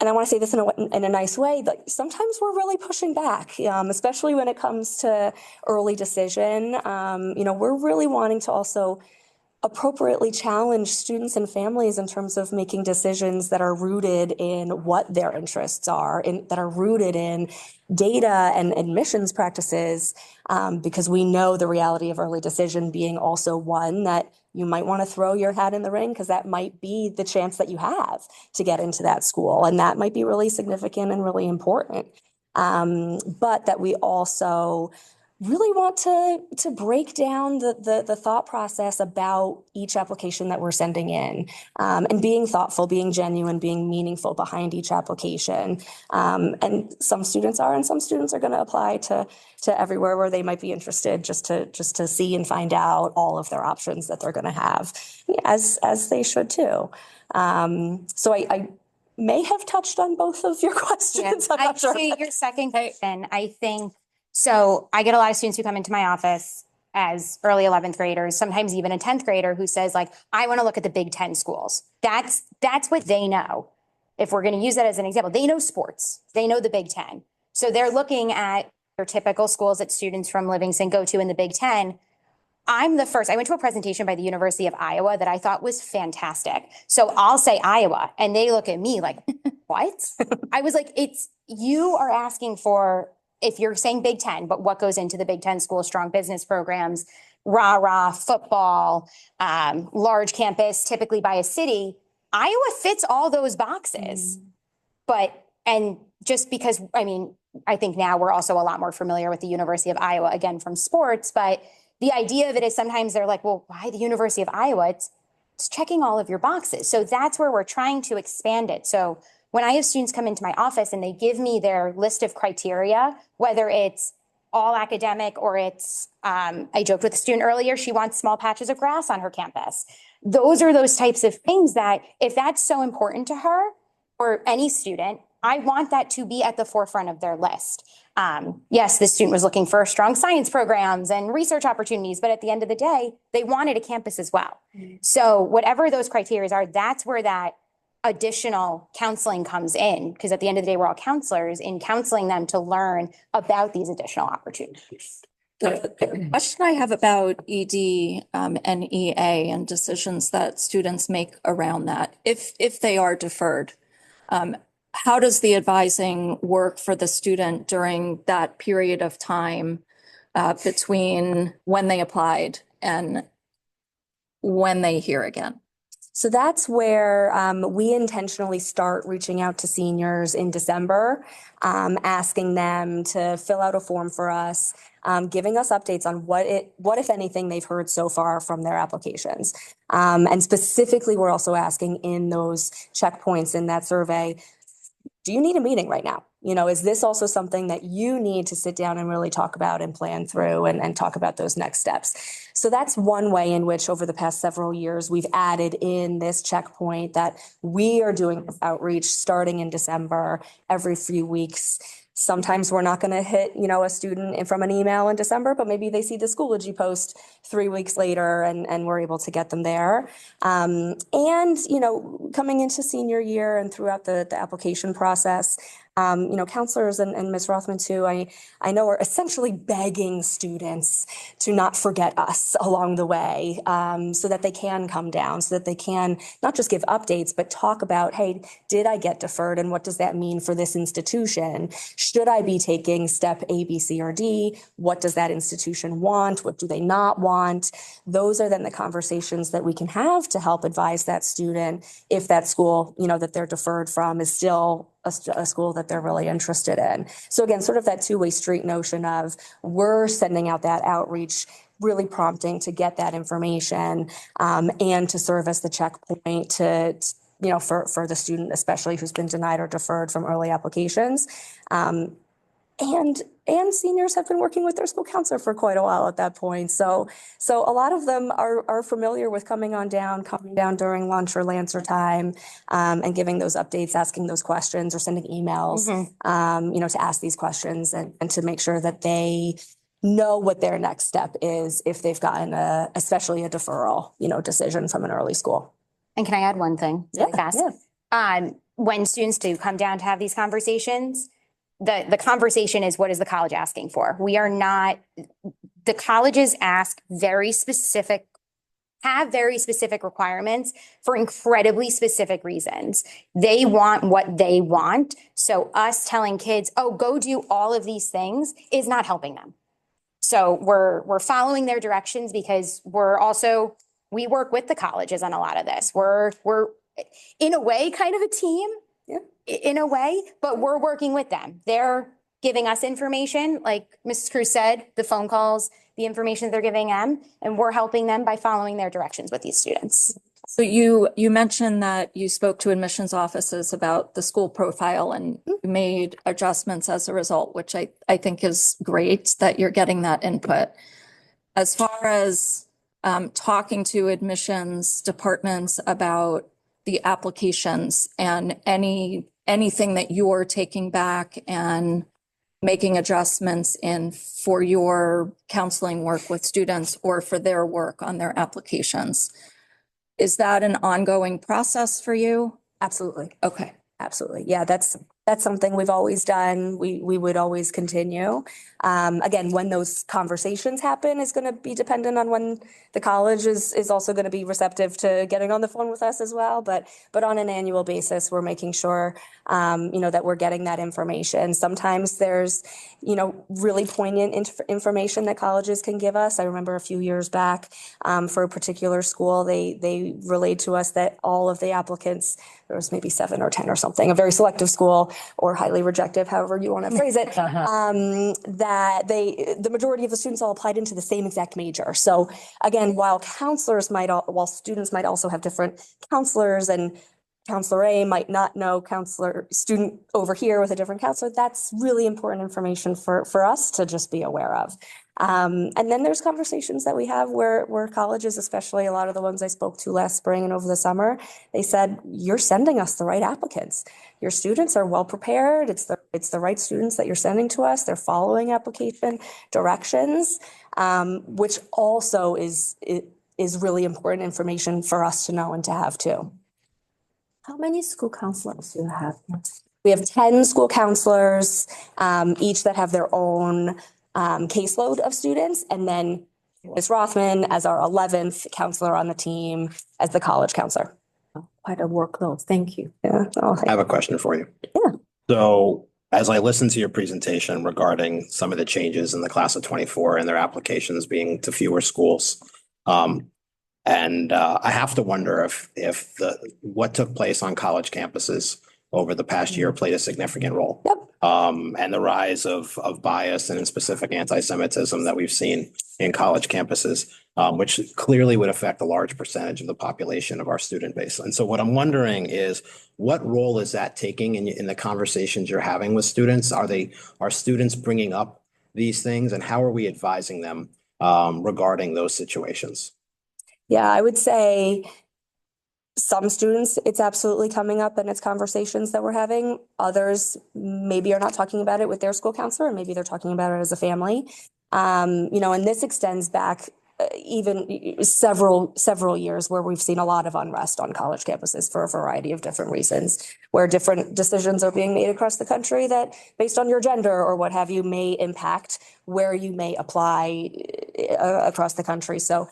And I want to say this in a nice way, but sometimes we're really pushing back, especially when it comes to early decision. We're really wanting to also appropriately challenge students and families in terms of making decisions that are rooted in what their interests are, that are rooted in data and admissions practices, because we know the reality of early decision being also one that you might want to throw your hat in the ring because that might be the chance that you have to get into that school. And that might be really significant and really important. But that we also really want to break down the thought process about each application that we're sending in, and being thoughtful, being genuine, being meaningful behind each application. And some students are, and some students are going to apply to everywhere where they might be interested, just to see and find out all of their options that they're going to have, as they should too. So I may have touched on both of your questions. I'm not sure. Your second question, I think. So I get a lot of students who come into my office as early 11th graders, sometimes even a 10th grader who says like, I want to look at the Big Ten schools. That's what they know. If we're going to use that as an example, they know sports, they know the Big Ten. So they're looking at your typical schools that students from Livingston go to in the Big Ten. I went to a presentation by the University of Iowa that I thought was fantastic. So I'll say Iowa and they look at me like, what? I was like, you are asking for, if you're saying Big Ten, but what goes into the Big Ten school, strong business programs, rah-rah, football, large campus, typically by a city, Iowa fits all those boxes. And just because, I think now we're also a lot more familiar with the University of Iowa, again, from sports, but the idea of it is sometimes they're like, well, why the University of Iowa? It's checking all of your boxes. So that's where we're trying to expand it. So when I have students come into my office and they give me their list of criteria, whether it's all academic or it's, I joked with a student earlier, she wants small patches of grass on her campus. Those are those types of things that if that's so important to her or any student, I want that to be at the forefront of their list. Yes, the student was looking for strong science programs and research opportunities, but at the end of the day, they wanted a campus as well. So whatever those criteria are, that's where that additional counseling comes in, because at the end of the day, we're all counselors in counseling them to learn about these additional opportunities. The question I have about ED and EA and decisions that students make around that, if they are deferred, how does the advising work for the student during that period of time between when they applied and when they hear again? So that's where we intentionally start reaching out to seniors in December, asking them to fill out a form for us, giving us updates on what if anything, they've heard so far from their applications. And specifically, we're also asking in those checkpoints in that survey, do you need a meeting right now? Is this also something that you need to sit down and really talk about and plan through and talk about those next steps? So that's one way in which over the past several years, we've added in this checkpoint that we are doing outreach starting in December every few weeks. Sometimes we're not going to hit, a student from an email in December, but maybe they see the Schoology post 3 weeks later and we're able to get them there. And, coming into senior year and throughout the application process, counselors and Ms. Rothman too, I know are essentially begging students to not forget us along the way, so that they can come down, so that they can not just give updates, but talk about, hey, did I get deferred and what does that mean for this institution? Should I be taking step A, B, C, or D? What does that institution want? What do they not want? Those are then the conversations that we can have to help advise that student if that school, that they're deferred from is still a school that they're really interested in. So again, sort of that two-way street notion of we're sending out that outreach, really prompting to get that information, and to serve as the checkpoint to for the student, especially who's been denied or deferred from early applications. And and seniors have been working with their school counselor for quite a while at that point. So a lot of them are familiar with coming down during lunch or Lancer time, and giving those updates, asking those questions or sending emails, to ask these questions and to make sure that they know what their next step is if they've gotten especially a deferral, decision from an early school. And can I add one thing really fast? Yeah. When students do come down to have these conversations, the conversation is, what is the college asking for? The colleges have very specific requirements for incredibly specific reasons. They want what they want. So us telling kids, oh, go do all of these things is not helping them. So we're following their directions because we work with the colleges on a lot of this. We're in a way kind of a team, in a way, but we're working with them. They're giving us information, like Mrs. Cruz said, the phone calls, the information they're giving them, and we're helping them by following their directions with these students. So you mentioned that you spoke to admissions offices about the school profile and made adjustments as a result, which I think is great that you're getting that input. As far as talking to admissions departments about the applications and anything that you're taking back and making adjustments in for your counseling work with students or for their work on their applications. Is that an ongoing process for you? Absolutely. Okay. Absolutely. Yeah, that's something we've always done. We would always continue. Again, when those conversations happen is going to be dependent on when the college is also going to be receptive to getting on the phone with us as well. But on an annual basis, we're making sure, that we're getting that information. Sometimes there's, really poignant information that colleges can give us. I remember a few years back, for a particular school, they relayed to us that all of the applicants, there was maybe 7 or 10 or something, a very selective school or highly rejective, however you want to phrase it, that the majority of the students all applied into the same exact major. So again, while students might also have different counselors, and Counselor A might not know student over here with a different counselor, that's really important information for us to just be aware of. And then there's conversations that we have where colleges, especially a lot of the ones I spoke to last spring and over the summer, they said, you're sending us the right applicants. Your students are well prepared. It's the right students that you're sending to us. They're following application directions, which also is really important information for us to know and to have too. How many school counselors do you have? We have 10 school counselors, each that have their own caseload of students. And then Ms. Rothman as our 11th counselor on the team as the college counselor. Quite a workload. Thank you. Yeah. I have a question for you. Yeah. So as I listened to your presentation regarding some of the changes in the class of 24 and their applications being to fewer schools, I have to wonder if what took place on college campuses over the past year played a significant role. Yep. And the rise of bias and in specific anti-Semitism that we've seen in college campuses, which clearly would affect a large percentage of the population of our student base. And so what I'm wondering is, what role is that taking in the conversations you're having with students? Are students bringing up these things, and how are we advising them regarding those situations? Yeah, I would say some students, it's absolutely coming up and it's conversations that we're having. Others maybe are not talking about it with their school counselor, and maybe they're talking about it as a family. And this extends back even several years where we've seen a lot of unrest on college campuses for a variety of different reasons, where different decisions are being made across the country that, based on your gender or what have you, may impact where you may apply across the country. So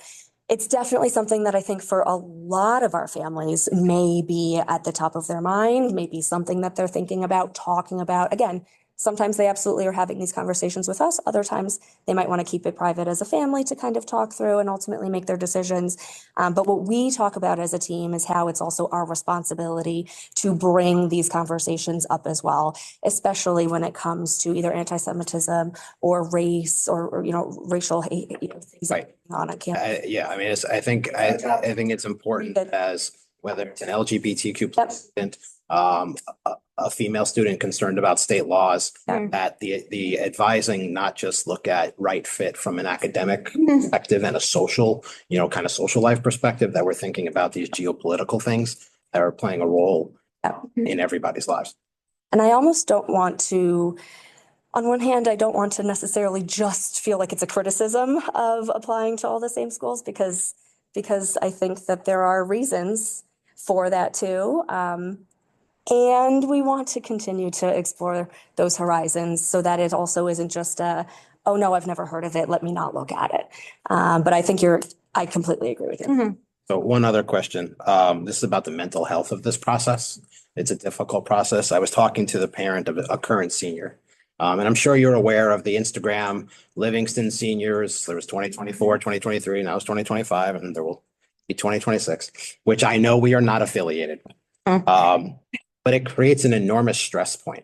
it's definitely something that I think for a lot of our families may be at the top of their mind, maybe something that they're thinking about, talking about. Again, sometimes they absolutely are having these conversations with us. Other times they might want to keep it private as a family to kind of talk through and ultimately make their decisions. But what we talk about as a team is how it's also our responsibility to bring these conversations up as well, especially when it comes to either anti-Semitism or race or racial hate, things Right. on campus. I think it's important, as whether it's an LGBTQ plus student, a female student concerned about state laws, Yeah. that the advising not just look at right fit from an academic perspective and a social, kind of social life perspective, that we're thinking about these geopolitical things that are playing a role in everybody's lives. And I almost don't want to, on one hand, I don't want to necessarily just feel like it's a criticism of applying to all the same schools because I think that there are reasons for that too. And we want to continue to explore those horizons so that it also isn't just oh no, I've never heard of it, let me not look at it. But I think I completely agree with you. So one other question. This is about the mental health of this process. It's a difficult process. I was talking to the parent of a current senior. And I'm sure you're aware of the Instagram Livingston seniors. There was 2024, 2023, now it's 2025, and there will be 2026, which I know we are not affiliated with. But it creates an enormous stress point,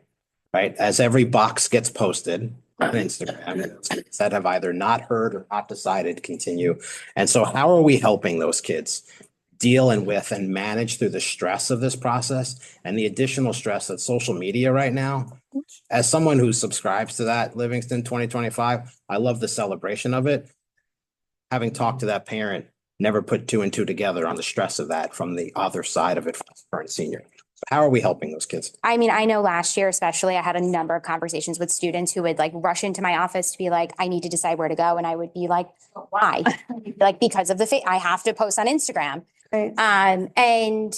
right? As every box gets posted on Instagram that have either not heard or not decided continue. And so how are we helping those kids deal with and manage through the stress of this process and the additional stress that social media right now? As someone who subscribes to that Livingston 2025, I love the celebration of it. Having talked to that parent, never put two and two together on the stress of that from the other side of it for the current senior. So how are we helping those kids? I mean, I know last year, especially, I had a number of conversations with students who would like rush into my office to be like, I need to decide where to go. And I would be like, why? Like, because of I have to post on Instagram. Right. And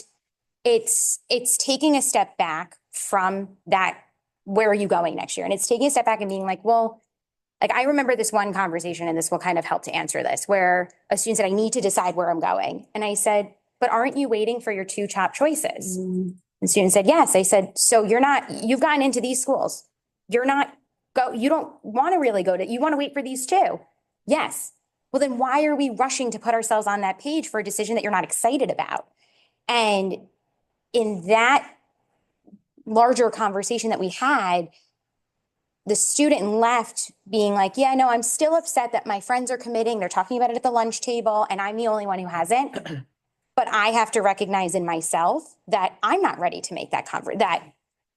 it's taking a step back from that. Where are you going next year? And it's taking a step back and being like, well, like, I remember this one conversation, and this will kind of help to answer this, where a student said, I need to decide where I'm going. And I said, but aren't you waiting for your two top choices? And the student said, yes. I said, so you've gotten into these schools. You don't want to really you want to wait for these two. Yes. Well, then why are we rushing to put ourselves on that page for a decision that you're not excited about? And in that larger conversation that we had, the student left being like, yeah, no, I'm still upset that my friends are committing. They're talking about it at the lunch table and I'm the only one who hasn't. But I have to recognize in myself that I'm not ready to make that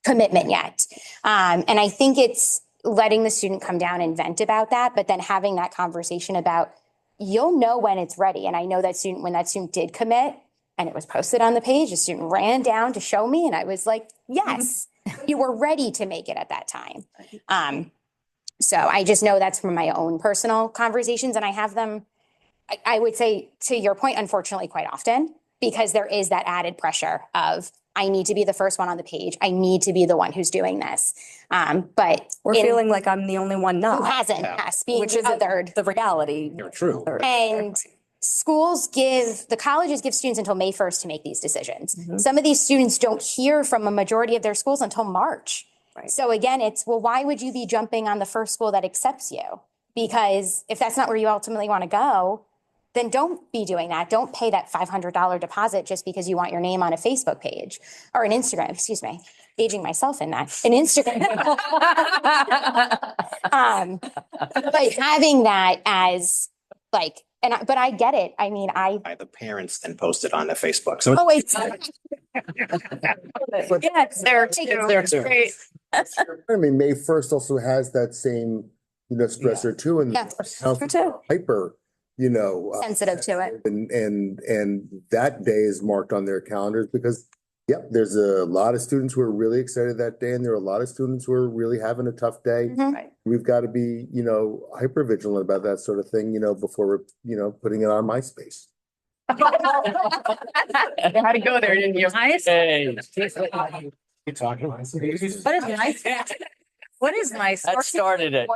commitment yet. And I think it's letting the student come down and vent about that, but then having that conversation about, you'll know when it's ready. And I know that when that student did commit and it was posted on the page, the student ran down to show me. And I was like, yes, you were ready to make it at that time. So I just know that's from my own personal conversations, and I have them, I would say, to your point, unfortunately, quite often, because there is that added pressure of, I need to be the first one on the page. I need to be the one who's doing this. But We're feeling like I'm the only one who not, hasn't, being which is othered. the reality. You're true. And the colleges give students until May 1st to make these decisions. Some of these students don't hear from a majority of their schools until March. Right. So again, it's, well, why would you be jumping on the first school that accepts you? Because if that's not where you ultimately want to go, then don't be doing that. Don't pay that $500 deposit just because you want your name on a Facebook page or an Instagram, excuse me, aging myself in that, an Instagram. But having that as like, but I get it. I mean, The parents then posted on the Facebook. So oh, wait. Yeah, it's there too. It's there too. Great. I mean, May 1st also has that same, stressor too, and Yeah, council too. hyper, Sensitive to it. and that day is marked on their calendars because, yep, there's a lot of students who are really excited that day, and there are a lot of students who are really having a tough day. Mhm. We've got to be, hyper vigilant about that sort of thing, before we're, putting it on MySpace. You had to go there, didn't you? Hey. you're talking about. What is nice? What is nice? That started it.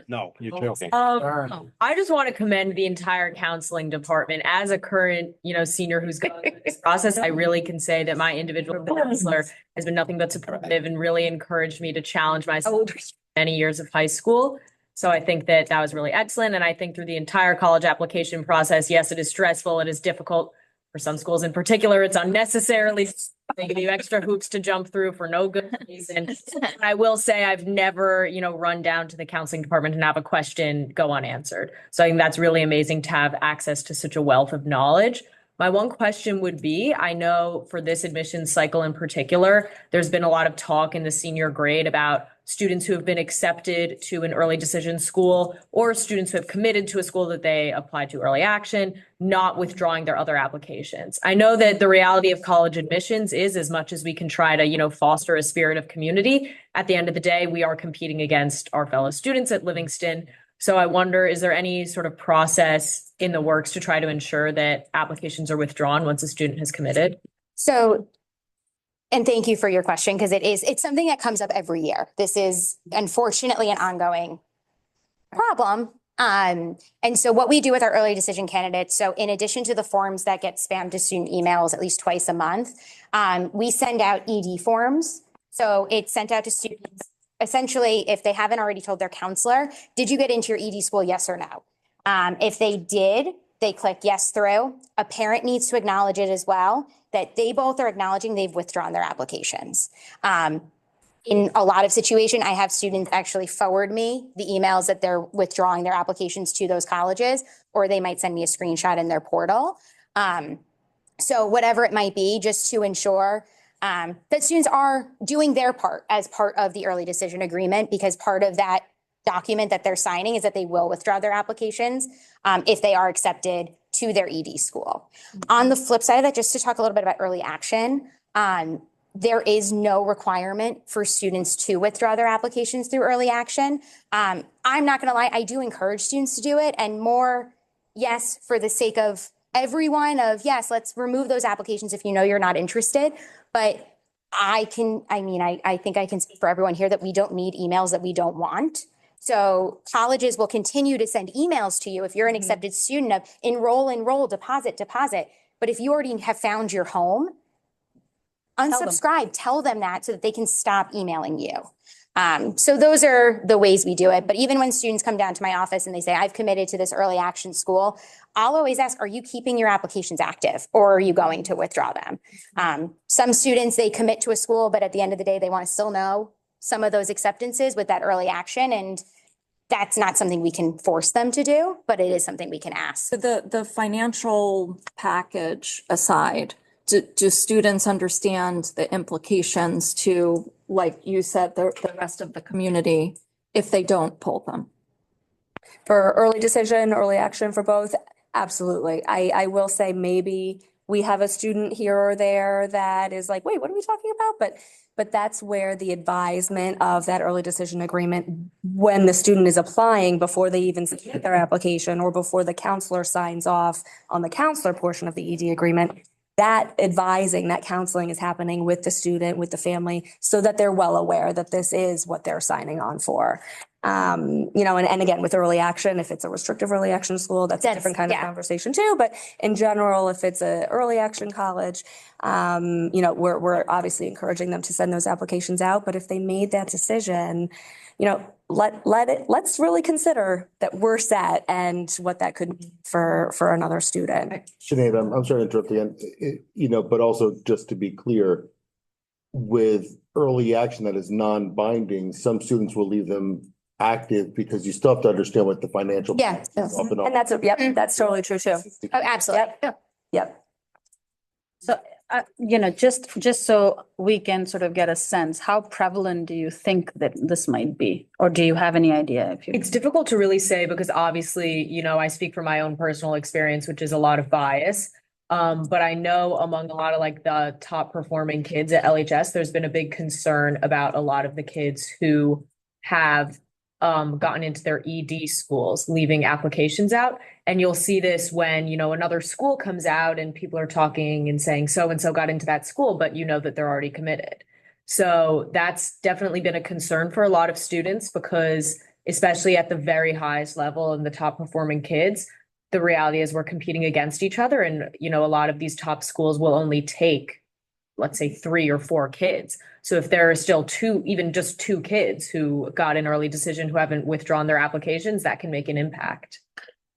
No, you're joking. I just want to commend the entire counseling department. As a current, senior who's gone through this process, I really can say that my individual counselor has been nothing but supportive and really encouraged me to challenge myself many years of high school. So I think that was really excellent. And I think through the entire college application process, yes, it is stressful. It is difficult for some schools in particular. It's unnecessarily, they give you extra hoops to jump through for no good reason. I will say I've never, run down to the counseling department and have a question go unanswered. So I think that's really amazing to have access to such a wealth of knowledge. My one question would be, I know for this admissions cycle in particular, there's been a lot of talk in the senior grade about students who have been accepted to an early decision school or students who have committed to a school that they applied to early action, not withdrawing their other applications. I know that the reality of college admissions is, as much as we can try to, foster a spirit of community, at the end of the day, we are competing against our fellow students at Livingston. So I wonder, is there any sort of process in the works to try to ensure that applications are withdrawn once a student has committed? So, and thank you for your question, because it's something that comes up every year. This is unfortunately an ongoing problem. And so what we do with our early decision candidates, so in addition to the forms that get spammed to student emails at least twice a month, we send out ED forms. So it's sent out to students. Essentially, if they haven't already told their counselor, did you get into your ED school, yes or no? If they did, they click yes through. A parent needs to acknowledge it as well, that they both are acknowledging they've withdrawn their applications. In a lot of situations, I have students actually forward me the emails that they're withdrawing their applications to those colleges, or they might send me a screenshot in their portal. So whatever it might be, just to ensure that students are doing their part as part of the early decision agreement, because part of that document that they're signing is that they will withdraw their applications if they are accepted to their ED school. On the flip side of that, just to talk a little bit about early action, there is no requirement for students to withdraw their applications through early action. I'm not going to lie, I do encourage students to do it, and more, yes, for the sake of everyone, of yes, let's remove those applications if you know you're not interested. But I think I can speak for everyone here that we don't need emails that we don't want. So colleges will continue to send emails to you if you're an accepted student of enroll, deposit. But if you already have found your home, unsubscribe, tell them that so that they can stop emailing you. So those are the ways we do it. But even when students come down to my office and they say, I've committed to this early action school, I'll always ask, are you keeping your applications active, or are you going to withdraw them? Some students, they commit to a school, but at the end of the day, they want to still know some of those acceptances with that early action. And that's not something we can force them to do, but it is something we can ask. So the financial package aside, do students understand the implications to, like you said, the rest of the community if they don't pull them? For early decision, early action for both, absolutely. I will say maybe we have a student here or there that is like, wait, what are we talking about? But that's where the advisement of that early decision agreement, when the student is applying before they even submit their application or before the counselor signs off on the counselor portion of the ED agreement, that advising, that counseling is happening with the student, with the family, so that they're well aware that this is what they're signing on for. And again, with early action, if it's a restrictive early action school, that's a different kind of conversation too. But in general, if it's a early action college, we're obviously encouraging them to send those applications out. But if they made that decision, let's really consider that we're set and what that could mean for another student. Sinead, I'm sorry to interrupt again, but also just to be clear, with early action that is non-binding, some students will leave them active because you still have to understand what the financial. Yeah. And that's totally true too. Oh, absolutely. Yep. So, just so we can sort of get a sense, how prevalent do you think that this might be? Or do you have any idea? It's difficult to really say because obviously, I speak from my own personal experience, which is a lot of bias. But I know among a lot of like the top performing kids at LHS, there's been a big concern about a lot of the kids who have gotten into their ED schools, leaving applications out. And you'll see this when, another school comes out and people are talking and saying so-and-so got into that school, but you know that they're already committed. So that's definitely been a concern for a lot of students because especially at the very highest level and the top performing kids, the reality is we're competing against each other. And, a lot of these top schools will only take, let's say 3 or 4 kids. So if there are still even just 2 kids who got an early decision who haven't withdrawn their applications, that can make an impact.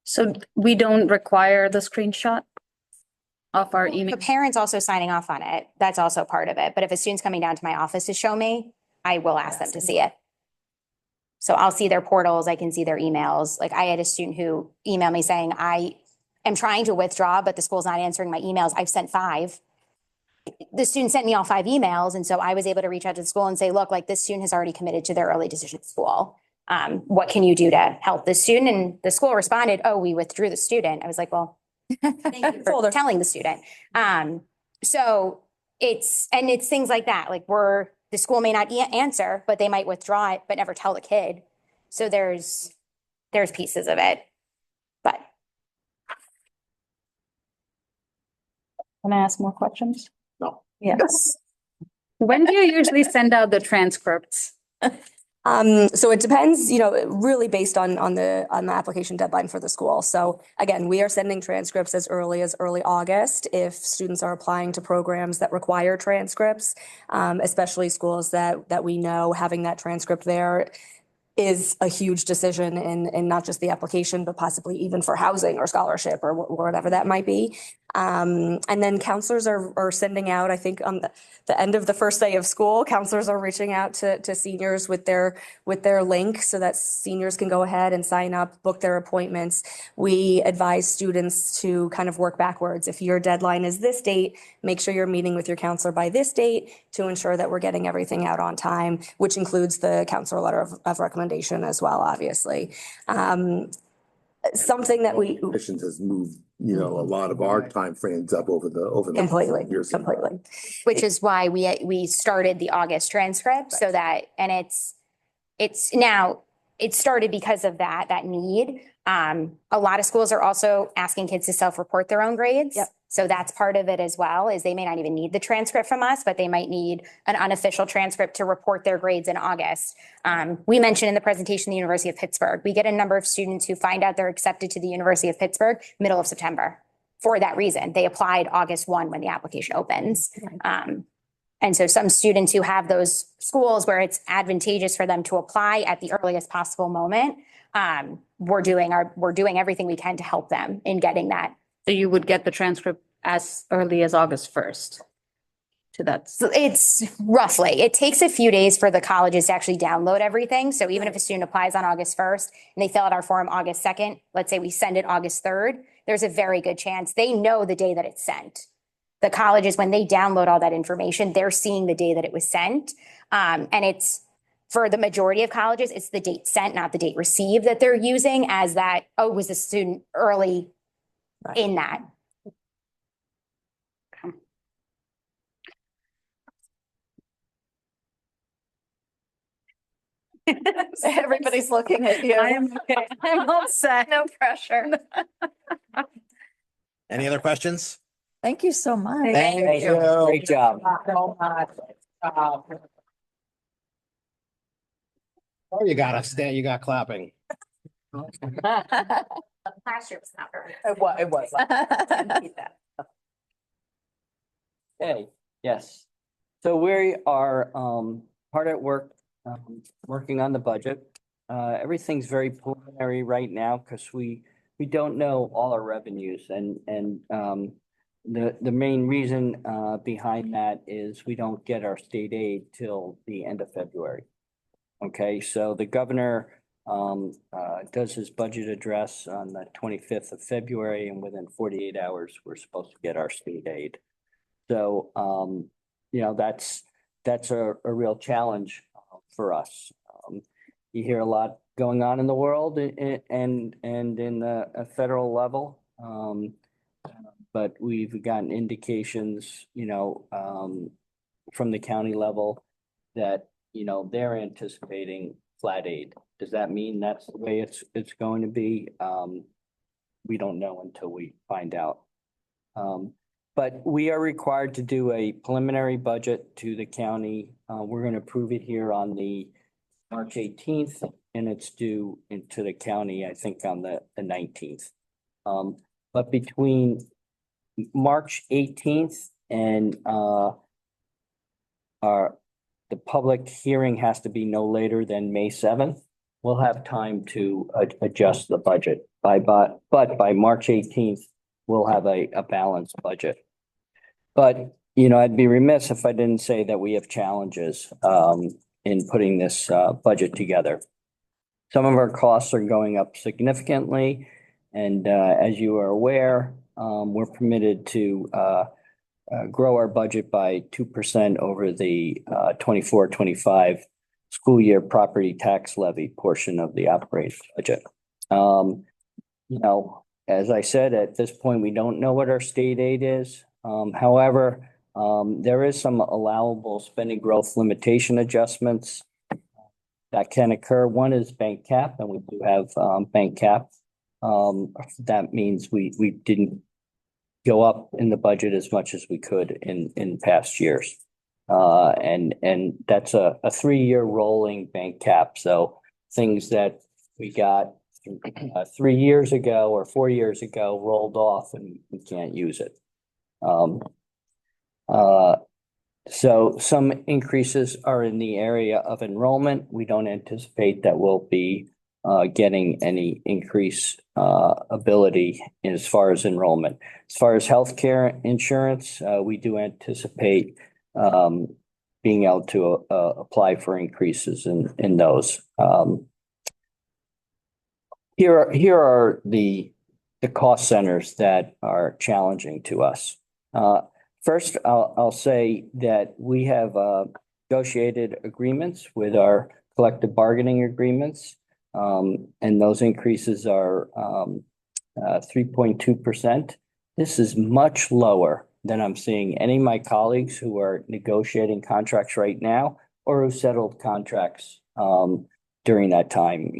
So we don't require the screenshot of our email? The parents also signing off on it. That's also part of it. But if a student's coming down to my office to show me, I will ask them to see it. So I'll see their portals. I can see their emails. Like I had a student who emailed me saying, I am trying to withdraw, but the school's not answering my emails. I've sent 5. The student sent me all 5 emails. And so I was able to reach out to the school and say, look, like this student has already committed to their early decision school. What can you do to help the student? And the school responded, oh, we withdrew the student. I was like, well, thank you for telling the student. So it's things like that. Like the school may not answer, but they might withdraw it, but never tell the kid. So there's pieces of it, but. Can I ask more questions? No. Yes. When do you usually send out the transcripts? So it depends, really based on the application deadline for the school. So again, we are sending transcripts as early August if students are applying to programs that require transcripts, especially schools that we know having that transcript there is a huge decision in not just the application, but possibly even for housing or scholarship or whatever that might be. And then counselors are sending out, I think on the end of the first day of school, counselors are reaching out to seniors with their link so that seniors can go ahead and sign up, book their appointments. We advise students to kind of work backwards. If your deadline is this date, make sure you're meeting with your counselor by this date to ensure that we're getting everything out on time, which includes the counselor letter of recommendation as well, obviously. Something that we Admissions has moved, a lot of our timeframes up over the completely, years. completely. Which is why we started the August transcript so that, and it's now, it started because of that need. A lot of schools are also asking kids to self-report their own grades. Yep. So that's part of it as well, is they may not even need the transcript from us, but they might need an unofficial transcript to report their grades in August. We mentioned in the presentation, the University of Pittsburgh, we get a number of students who find out they're accepted to the University of Pittsburgh middle of September. For that reason, they applied August 1 when the application opens. And so some students who have those schools where it's advantageous for them to apply at the earliest possible moment, we're doing everything we can to help them in getting that. So you would get the transcript as early as August 1st to that. So it's roughly, it takes a few days for the colleges to actually download everything. So even if a student applies on August 1st and they fill out our form August 2nd, let's say we send it August 3rd, there's a very good chance they know the day that it's sent. The colleges, when they download all that information, they're seeing the day that it was sent. And it's, for the majority of colleges, it's the date sent, not the date received that they're using as that, oh, was the student early in that. Everybody's looking at you. I'm okay. I'm all set. No pressure. Any other questions? Thank you so much. Thank you. Great job. Oh, you got clapping. Last year was not very. It was. Okay, yes. So we are hard at work, working on the budget. Everything's very preliminary right now because we don't know all our revenues and the main reason behind that is we don't get our state aid till the end of February. Okay, so the governor does his budget address on the 25th of February, and within 48 hours, we're supposed to get our state aid. So, that's a real challenge for us. You hear a lot going on in the world and in the federal level. But we've gotten indications, from the county level that, they're anticipating flat aid. Does that mean that's the way it's going to be? We don't know until we find out. But we are required to do a preliminary budget to the county. We're going to approve it here on the March 18th, and it's due into the county, I think, on the 19th. But between March 18th and the public hearing has to be no later than May 7th. We'll have time to adjust the budget but by March 18th, we'll have a balanced budget. But, I'd be remiss if I didn't say that we have challenges in putting this budget together. Some of our costs are going up significantly, as you are aware, we're permitted to grow our budget by 2% over the 24-25 school year property tax levy portion of the operating budget. As I said, at this point, we don't know what our state aid is. However, there is some allowable spending growth limitation adjustments that can occur. One is bank cap, and we do have bank cap. That means we didn't go up in the budget as much as we could in past years. And that's a 3-year rolling bank cap. So things that we got 3 years ago or 4 years ago rolled off and we can't use it. So some increases are in the area of enrollment. We don't anticipate that we'll be getting any increase ability as far as enrollment. As far as healthcare insurance, we do anticipate being able to apply for increases in those. Here are the cost centers that are challenging to us. First, I'll say that we have negotiated agreements with our collective bargaining agreements. And those increases are 3.2%. This is much lower than I'm seeing any of my colleagues who are negotiating contracts right now or who settled contracts during that time.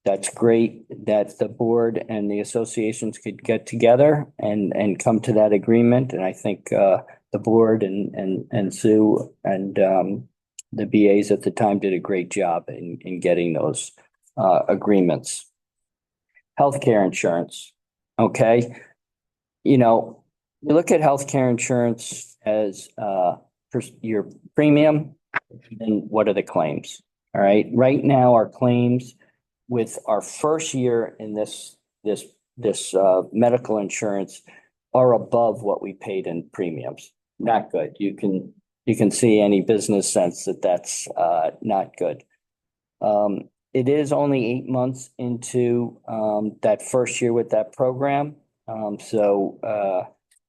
That's great that the board and the associations could get together and come to that agreement. And I think the board and Sue and the BAs at the time did a great job in getting those agreements. Healthcare insurance. Okay. You look at healthcare insurance as your premium, and what are the claims? All right. Right now, our claims with our first year in this medical insurance are above what we paid in premiums. Not good. You can see any business sense that that's not good. It is only 8 months into that first year with that program. So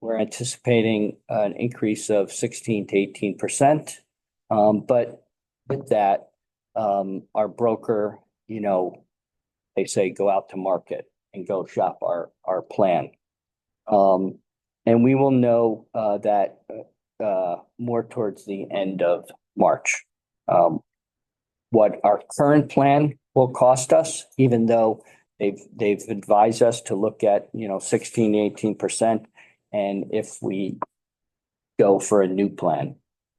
we're anticipating an increase of 16 to 18%. But with that, our broker, they say go out to market and go shop our plan. And we will know that more towards the end of March. What our current plan will cost us, even though they've advised us to look at 16 to 18%, and if we go for a new plan.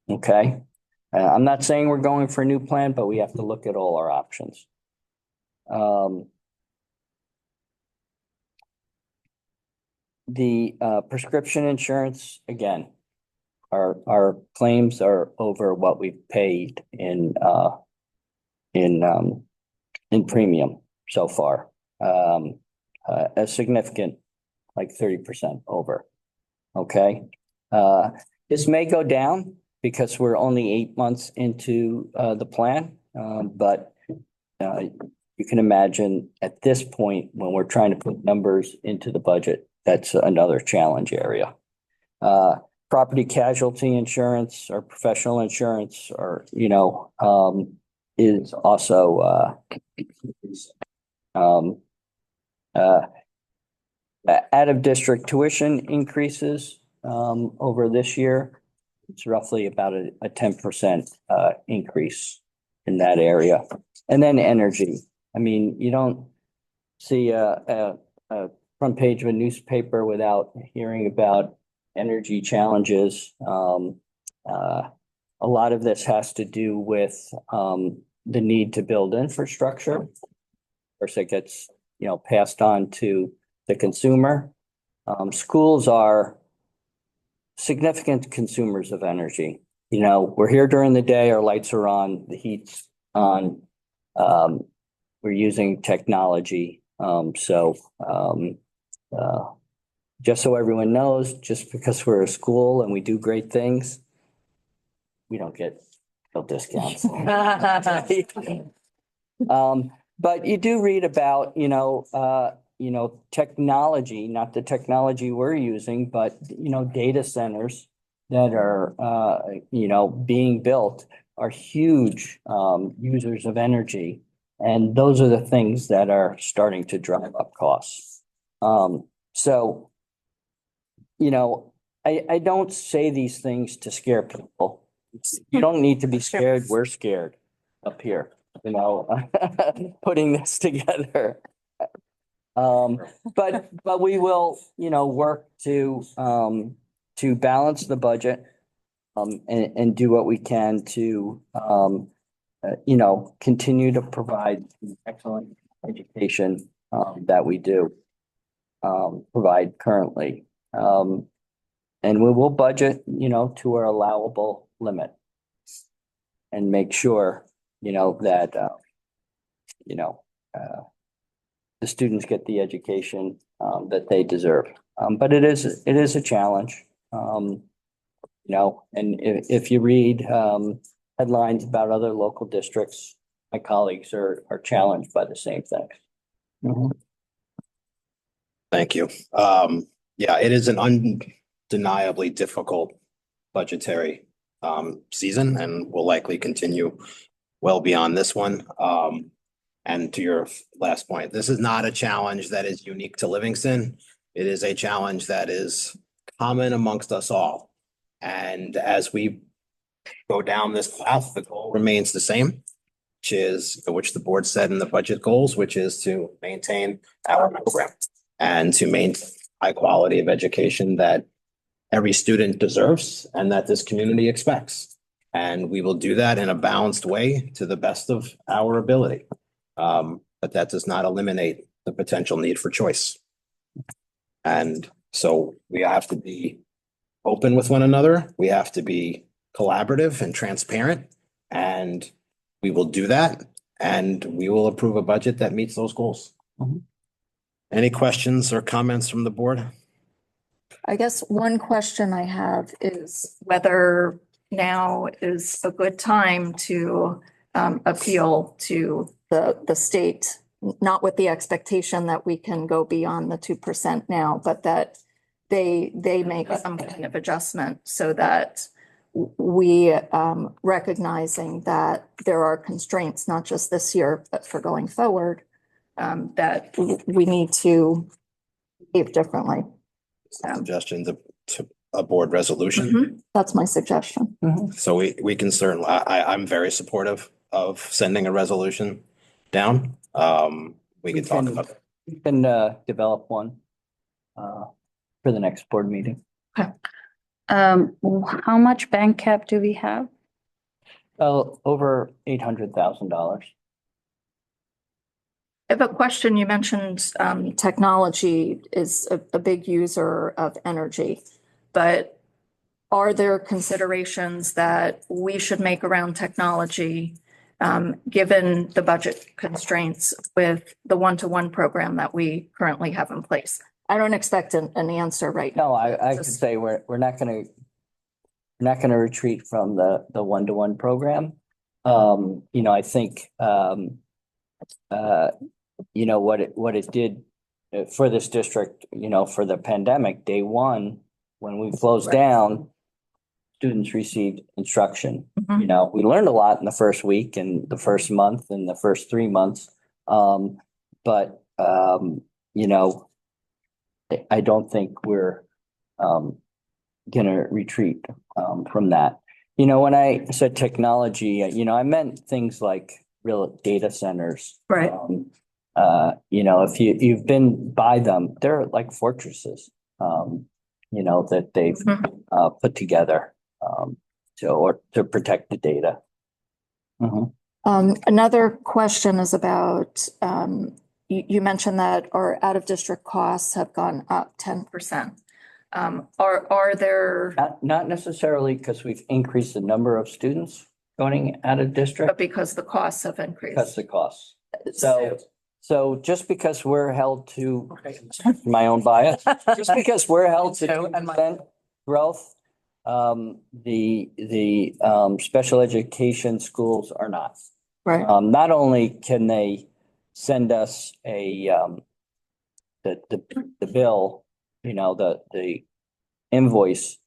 Okay. I'm not saying we're going for a new plan, but we have to look at all our options. The prescription insurance, again, our claims are over what we've paid in premium so far. A significant, like 30% over. Okay. This may go down because we're only 8 months into the plan, but you can imagine at this point when we're trying to put numbers into the budget, that's another challenge area. Property casualty insurance or professional insurance or, is also out of district tuition increases over this year. It's roughly about a 10% increase in that area. And then energy. I mean, you don't see a front page of a newspaper without hearing about energy challenges. A lot of this has to do with the need to build infrastructure. Of course, it gets passed on to the consumer. Schools are significant consumers of energy. We're here during the day, our lights are on, the heat's on. We're using technology. Just so everyone knows, just because we're a school and we do great things, we don't get no discounts. But you do read about, technology, not the technology we're using, but, data centers that are, being built are huge, users of energy. And those are the things that are starting to drive up costs. So, I don't say these things to scare people. You don't need to be scared. We're scared up here, putting this together. But we will, work to balance the budget, and do what we can to, continue to provide excellent education, that we do, provide currently. And we will budget, to our allowable limit and make sure, that, the students get the education, that they deserve. But it is a challenge. And if you read, headlines about other local districts, my colleagues are challenged by the same things. Mhm. Thank you. Yeah, it is an undeniably difficult budgetary season and will likely continue well beyond this one. And to your last point, this is not a challenge that is unique to Livingston. It is a challenge that is common amongst us all. And as we go down this path, the goal remains the same, which the board said in the budget goals, which is to maintain our program and to maintain high quality of education that every student deserves and that this community expects. And we will do that in a balanced way to the best of our ability. But that does not eliminate the potential need for choice. And so we have to be open with one another. We have to be collaborative and transparent, and we will do that. And we will approve a budget that meets those goals. Mhm. Any questions or comments from the board? I guess one question I have is whether now is a good time to appeal to the state, not with the expectation that we can go beyond the 2% now, but that they make some kind of adjustment so that we, recognizing that there are constraints, not just this year, but for going forward, that we need to behave differently. Suggestion to a board resolution. Mhm. That's my suggestion. So we can certainly, I'm very supportive of sending a resolution down. We can talk about it. We can develop one for the next board meeting. How much bank cap do we have? Over $800,000. I have a question. You mentioned technology is a big user of energy, but are there considerations that we should make around technology, given the budget constraints with the one-to-one program that we currently have in place? I don't expect an answer right now. No, I could say we're not gonna retreat from the one-to-one program. I think what it did for this district, for the pandemic, day one, when we closed down, students received instruction. Mhm. We learned a lot in the first week and the first month and the first 3 months. But I don't think we're gonna retreat from that. When I said technology, I meant things like real data centers. Right. If you've been by them, they're like fortresses, that they've put together to protect the data. Mhm. Another question is about, you mentioned that our out-of-district costs have gone up 10%. Are there, Not necessarily because we've increased the number of students going out of but district, because the costs have because increased? the costs. So just because we're held to my own bias, just because we're held to Me too, and 2% growth, the special education schools are not. Right. Not only can they send us a the bill, the invoice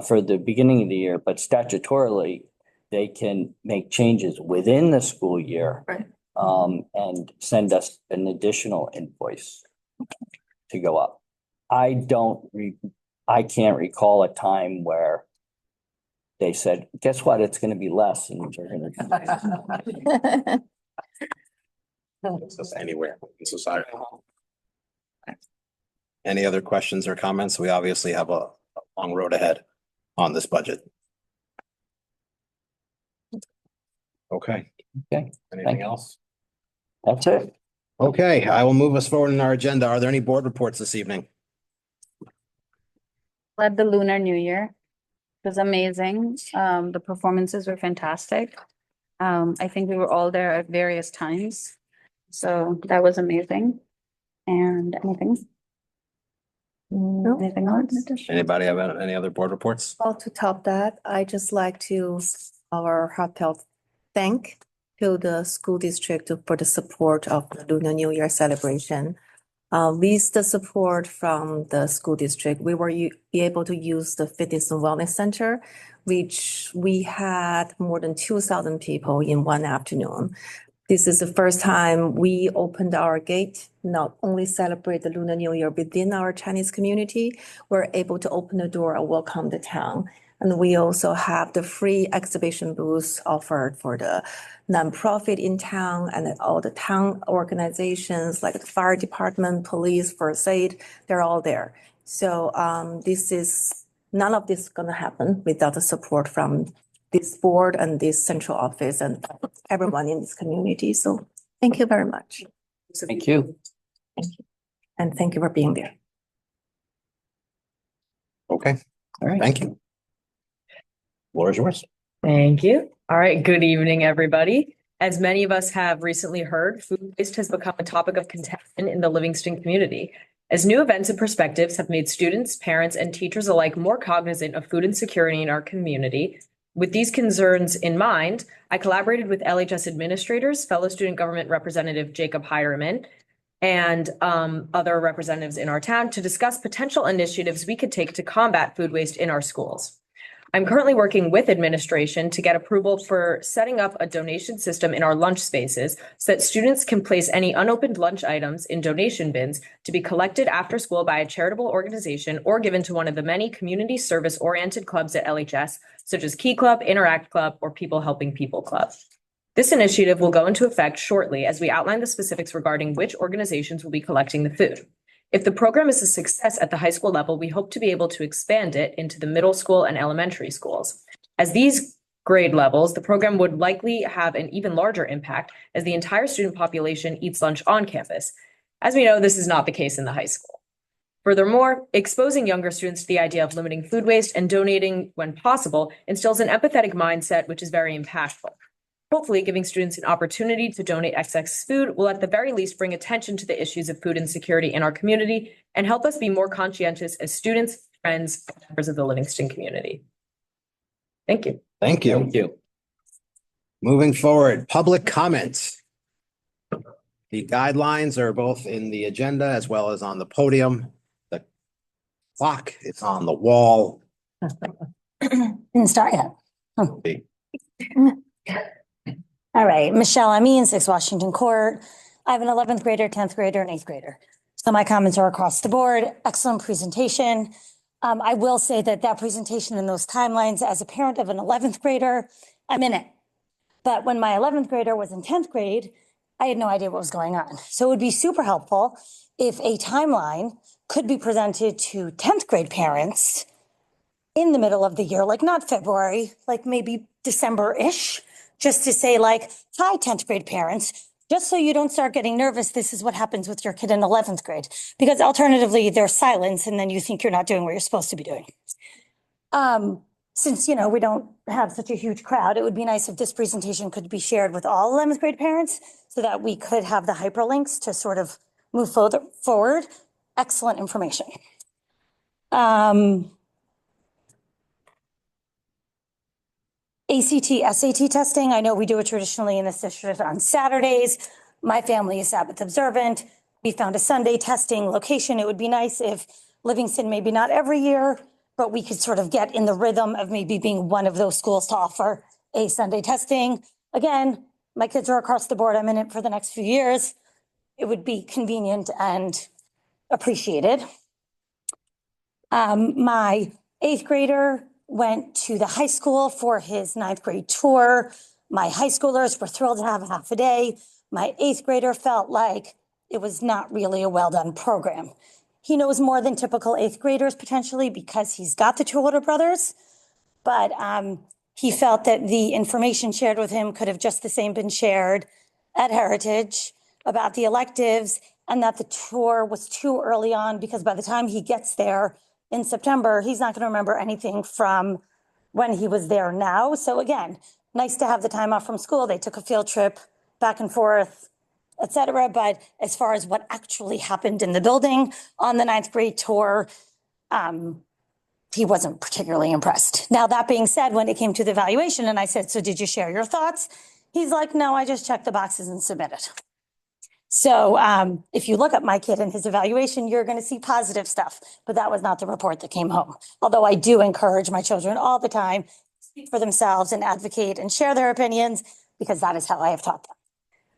for the beginning of the year, but statutorily, they can make changes within the school year. Right. And send us an additional invoice to go up. I can't recall a time where they said, guess what, it's gonna be less and you're gonna. It's just anywhere in society. Any other questions or comments? We obviously have a long road ahead on this budget. Okay. Okay. Anything else? That's it. Okay, I will move us forward in our agenda. Are there any board reports this evening? Led the Lunar New Year. It was amazing. The performances were fantastic. I think we were all there at various times. So that was amazing. And anything? Anything else? Anybody have any other board reports? Well, to top that, I just like to our heartfelt thank to the school district for the support of the Lunar New Year celebration. With the support from the school district, we were be able to use the Fitness and Wellness Center, which we had more than 2,000 people in one afternoon. This is the first time we opened our gate, not only celebrate the Lunar New Year within our Chinese community, we're able to open the door and welcome the town. And we also have the free exhibition booths offered for the nonprofit in town and all the town organizations like the fire department, police, first aid, they're all there. So none of this is gonna happen without the support from this board and this central office and everyone in this community. So thank you very much. Thank you. Thank you. And thank you for being there. Okay, All right. thank you. Floor is yours. Thank you. All right. Good evening, everybody. As many of us have recently heard, food waste has become a topic of contention in the Livingston community. As new events and perspectives have made students, parents, and teachers alike more cognizant of food insecurity in our community, with these concerns in mind, I collaborated with LHS administrators, fellow student government representative Jacob Hireman, and other representatives in our town to discuss potential initiatives we could take to combat food waste in our schools. I'm currently working with administration to get approval for setting up a donation system in our lunch spaces so that students can place any unopened lunch items in donation bins to be collected after school by a charitable organization or given to one of the many community service-oriented clubs at LHS, such as Key Club, Interact Club, or People Helping People Club. This initiative will go into effect shortly as we outline the specifics regarding which organizations will be collecting the food. If the program is a success at the high school level, we hope to be able to expand it into the middle school and elementary schools. As these grade levels, the program would likely have an even larger impact as the entire student population eats lunch on campus. As we know, this is not the case in the high school. Furthermore, exposing younger students to the idea of limiting food waste and donating when possible instills an empathetic mindset, which is very impactful. Hopefully, giving students an opportunity to donate excess food will at the very least bring attention to the issues of food insecurity in our community and help us be more conscientious as students, friends, and members of the Livingston community. Thank you. Thank you. Thank you. Moving forward, public comments. The guidelines are both in the agenda as well as on the podium. The clock is on the wall. Didn't start yet. Okay. All right, Michelle, I'm in 6 Washington Court. I have an 11th grader, 10th grader, and 8th grader. So my comments are across the board. Excellent presentation. I will say that presentation and those timelines, as a parent of an 11th grader, I'm in it. But when my 11th grader was in 10th grade, I had no idea what was going on. So it would be super helpful if a timeline could be presented to 10th grade parents in the middle of the year, like not February, like maybe December-ish, just to say like, hi, 10th grade parents, just so you don't start getting nervous, this is what happens with your kid in 11th grade. Because alternatively, there's silence and then you think you're not doing what you're supposed to be doing. Since, we don't have such a huge crowd, it would be nice if this presentation could be shared with all 11th grade parents so that we could have the hyperlinks to sort of move forward. Excellent information. ACT, SAT testing. I know we do it traditionally in this district on Saturdays. My family is Sabbath observant. We found a Sunday testing location. It would be nice if Livingston, maybe not every year, but we could sort of get in the rhythm of maybe being one of those schools to offer a Sunday testing. Again, my kids are across the board. I'm in it for the next few years. It would be convenient and appreciated. My 8th grader went to the high school for his 9th grade tour. My high schoolers were thrilled to have a half a day. My 8th grader felt like it was not really a well-done program. He knows more than typical 8th graders potentially because he's got the 2 older brothers, but he felt that the information shared with him could have just the same been shared at Heritage about the electives, and that the tour was too early on because by the time he gets there in September, he's not going to remember anything from when he was there now. So again, nice to have the time off from school. They took a field trip back and forth, et cetera. But as far as what actually happened in the building on the 9th grade tour, he wasn't particularly impressed. Now, that being said, when it came to the evaluation and I said, so did you share your thoughts? He's like, no, I just checked the boxes and submitted. So if you look at my kid and his evaluation, you're going to see positive stuff, but that was not the report that came home. Although I do encourage my children all the time to speak for themselves and advocate and share their opinions because that is how I have taught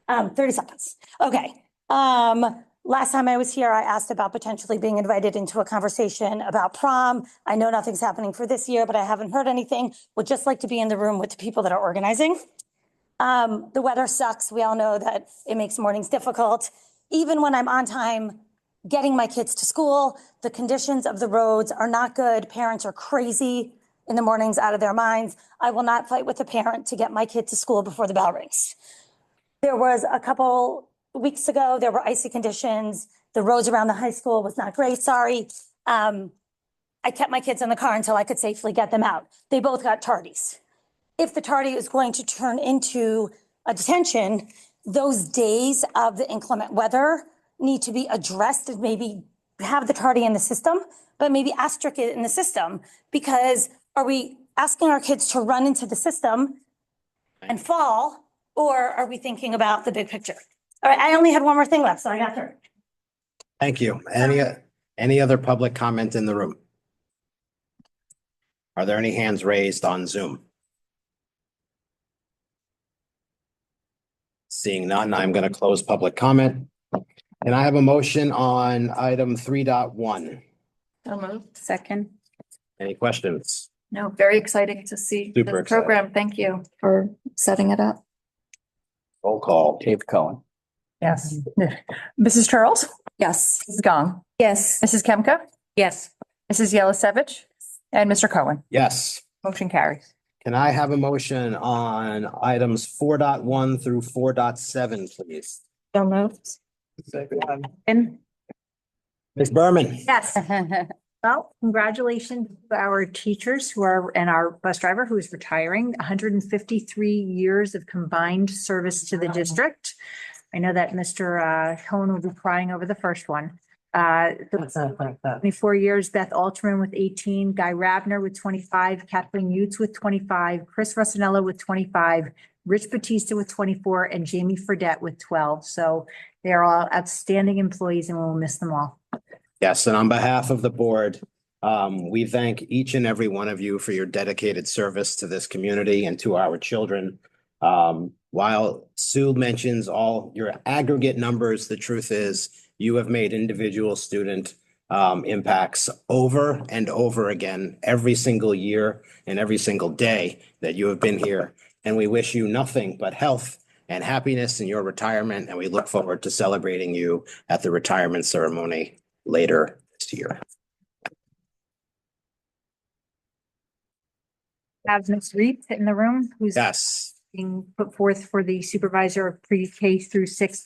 them. 30 seconds. Okay. Last time I was here, I asked about potentially being invited into a conversation about prom. I know nothing's happening for this year, but I haven't heard anything. Would just like to be in the room with the people that are organizing. The weather sucks. We all know that it makes mornings difficult. Even when I'm on time getting my kids to school, the conditions of the roads are not good. Parents are crazy in the mornings, out of their minds. I will not fight with a parent to get my kid to school before the bell rings. There was a couple weeks ago, there were icy conditions. The roads around the high school was not great, sorry. I kept my kids in the car until I could safely get them out. They both got tardies. If the tardy is going to turn into a detention, those days of the inclement weather need to be addressed and maybe have the tardy in the system, but maybe asterisk it in the system, because are we asking our kids to run into the system and fall, or are we thinking about the big picture? All right, I only had one more thing left, so I got through. Thank you. Any other public comment in the room? Are there any hands raised on Zoom? Seeing none, I'm going to close public comment. And I have a motion on item 3.1. So moved. Second. Any questions? No, very exciting to see Super the exciting. program. Thank you for setting it up. Roll call. Dave Cohen. Yes. Mrs. Charles? Yes. Mrs. Gong? Yes. Mrs. Kemka? Yes. Mrs. Yelisevich? And Mr. Cohen? Yes. Motion carries. Can I have a motion on items 4.1 through 4.7, please? So moved. And Ms. Berman? Yes. Well, congratulations to our teachers and our bus driver who is retiring, 153 years of combined service to the district. I know that Mr. Cohen will be crying over the first one. 24 years, Beth Alterman with 18, Guy Rabner with 25, Kathleen Utes with 25, Chris Rossanello with 25, Rich Batista with 24, and Jamie Fredette with 12. So they're all outstanding employees and we'll miss them all. Yes, and on behalf of the board, we thank each and every one of you for your dedicated service to this community and to our children. While Sue mentions all your aggregate numbers, the truth is you have made individual student impacts over and over again every single year and every single day that you have been here. And we wish you nothing but health and happiness in your retirement. And we look forward to celebrating you at the retirement ceremony later this year. Have Ms. Reed in the room who's Yes. being put forth for the supervisor of pre-K through 6.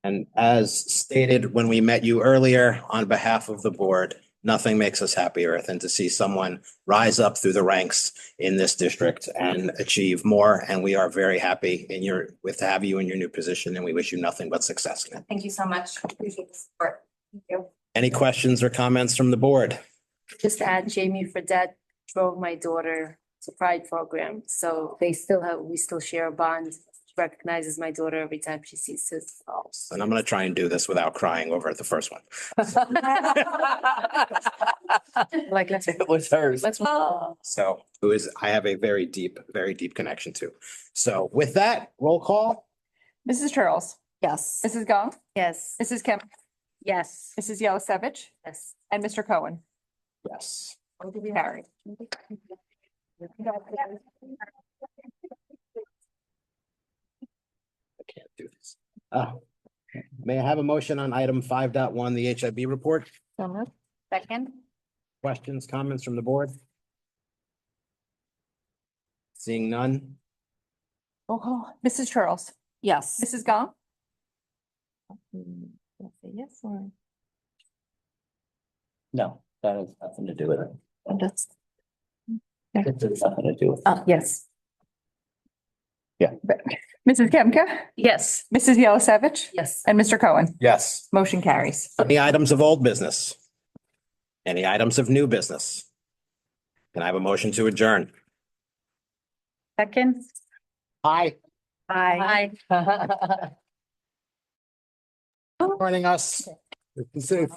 And as stated when we met you earlier, on behalf of the board, nothing makes us happier than to see someone rise up through the ranks in this district and achieve more. And we are very happy to have you in your new position, and we wish you nothing but success in it. Thank you so much. Appreciate the support. Thank you. Any questions or comments from the board? Just to add, Jamie Fredette drove my daughter It's a pride program, so we still share a bond. She recognizes my daughter every time she sees his. And I'm gonna try and do this without crying over the first one. Like, let's. It was hers. So I have a very deep connection to. So with that, roll call. Mrs. Charles, Yes. Mrs. Gong, Yes. Mrs. Kim, Yes. Mrs. Yellow-Savage, Yes. and Mr. Cohen. Yes. Carried. I can't do this. May I have a motion on item 5.1, the HIB report? Second. Questions, comments from the board? Seeing none? Roll call. Mrs. Charles, Yes. Mrs. Gong, Yes or? No, that has nothing to do with it. That's. It has nothing to do with it. Yes. Yeah. Mrs. Kemka, Yes. Mrs. Yellow-Savage, Yes. and Mr. Cohen. Yes. Motion carries. Any items of old business? Any items of new business? Can I have a motion to adjourn? Second. Aye. Aye. Joining us. Be safe.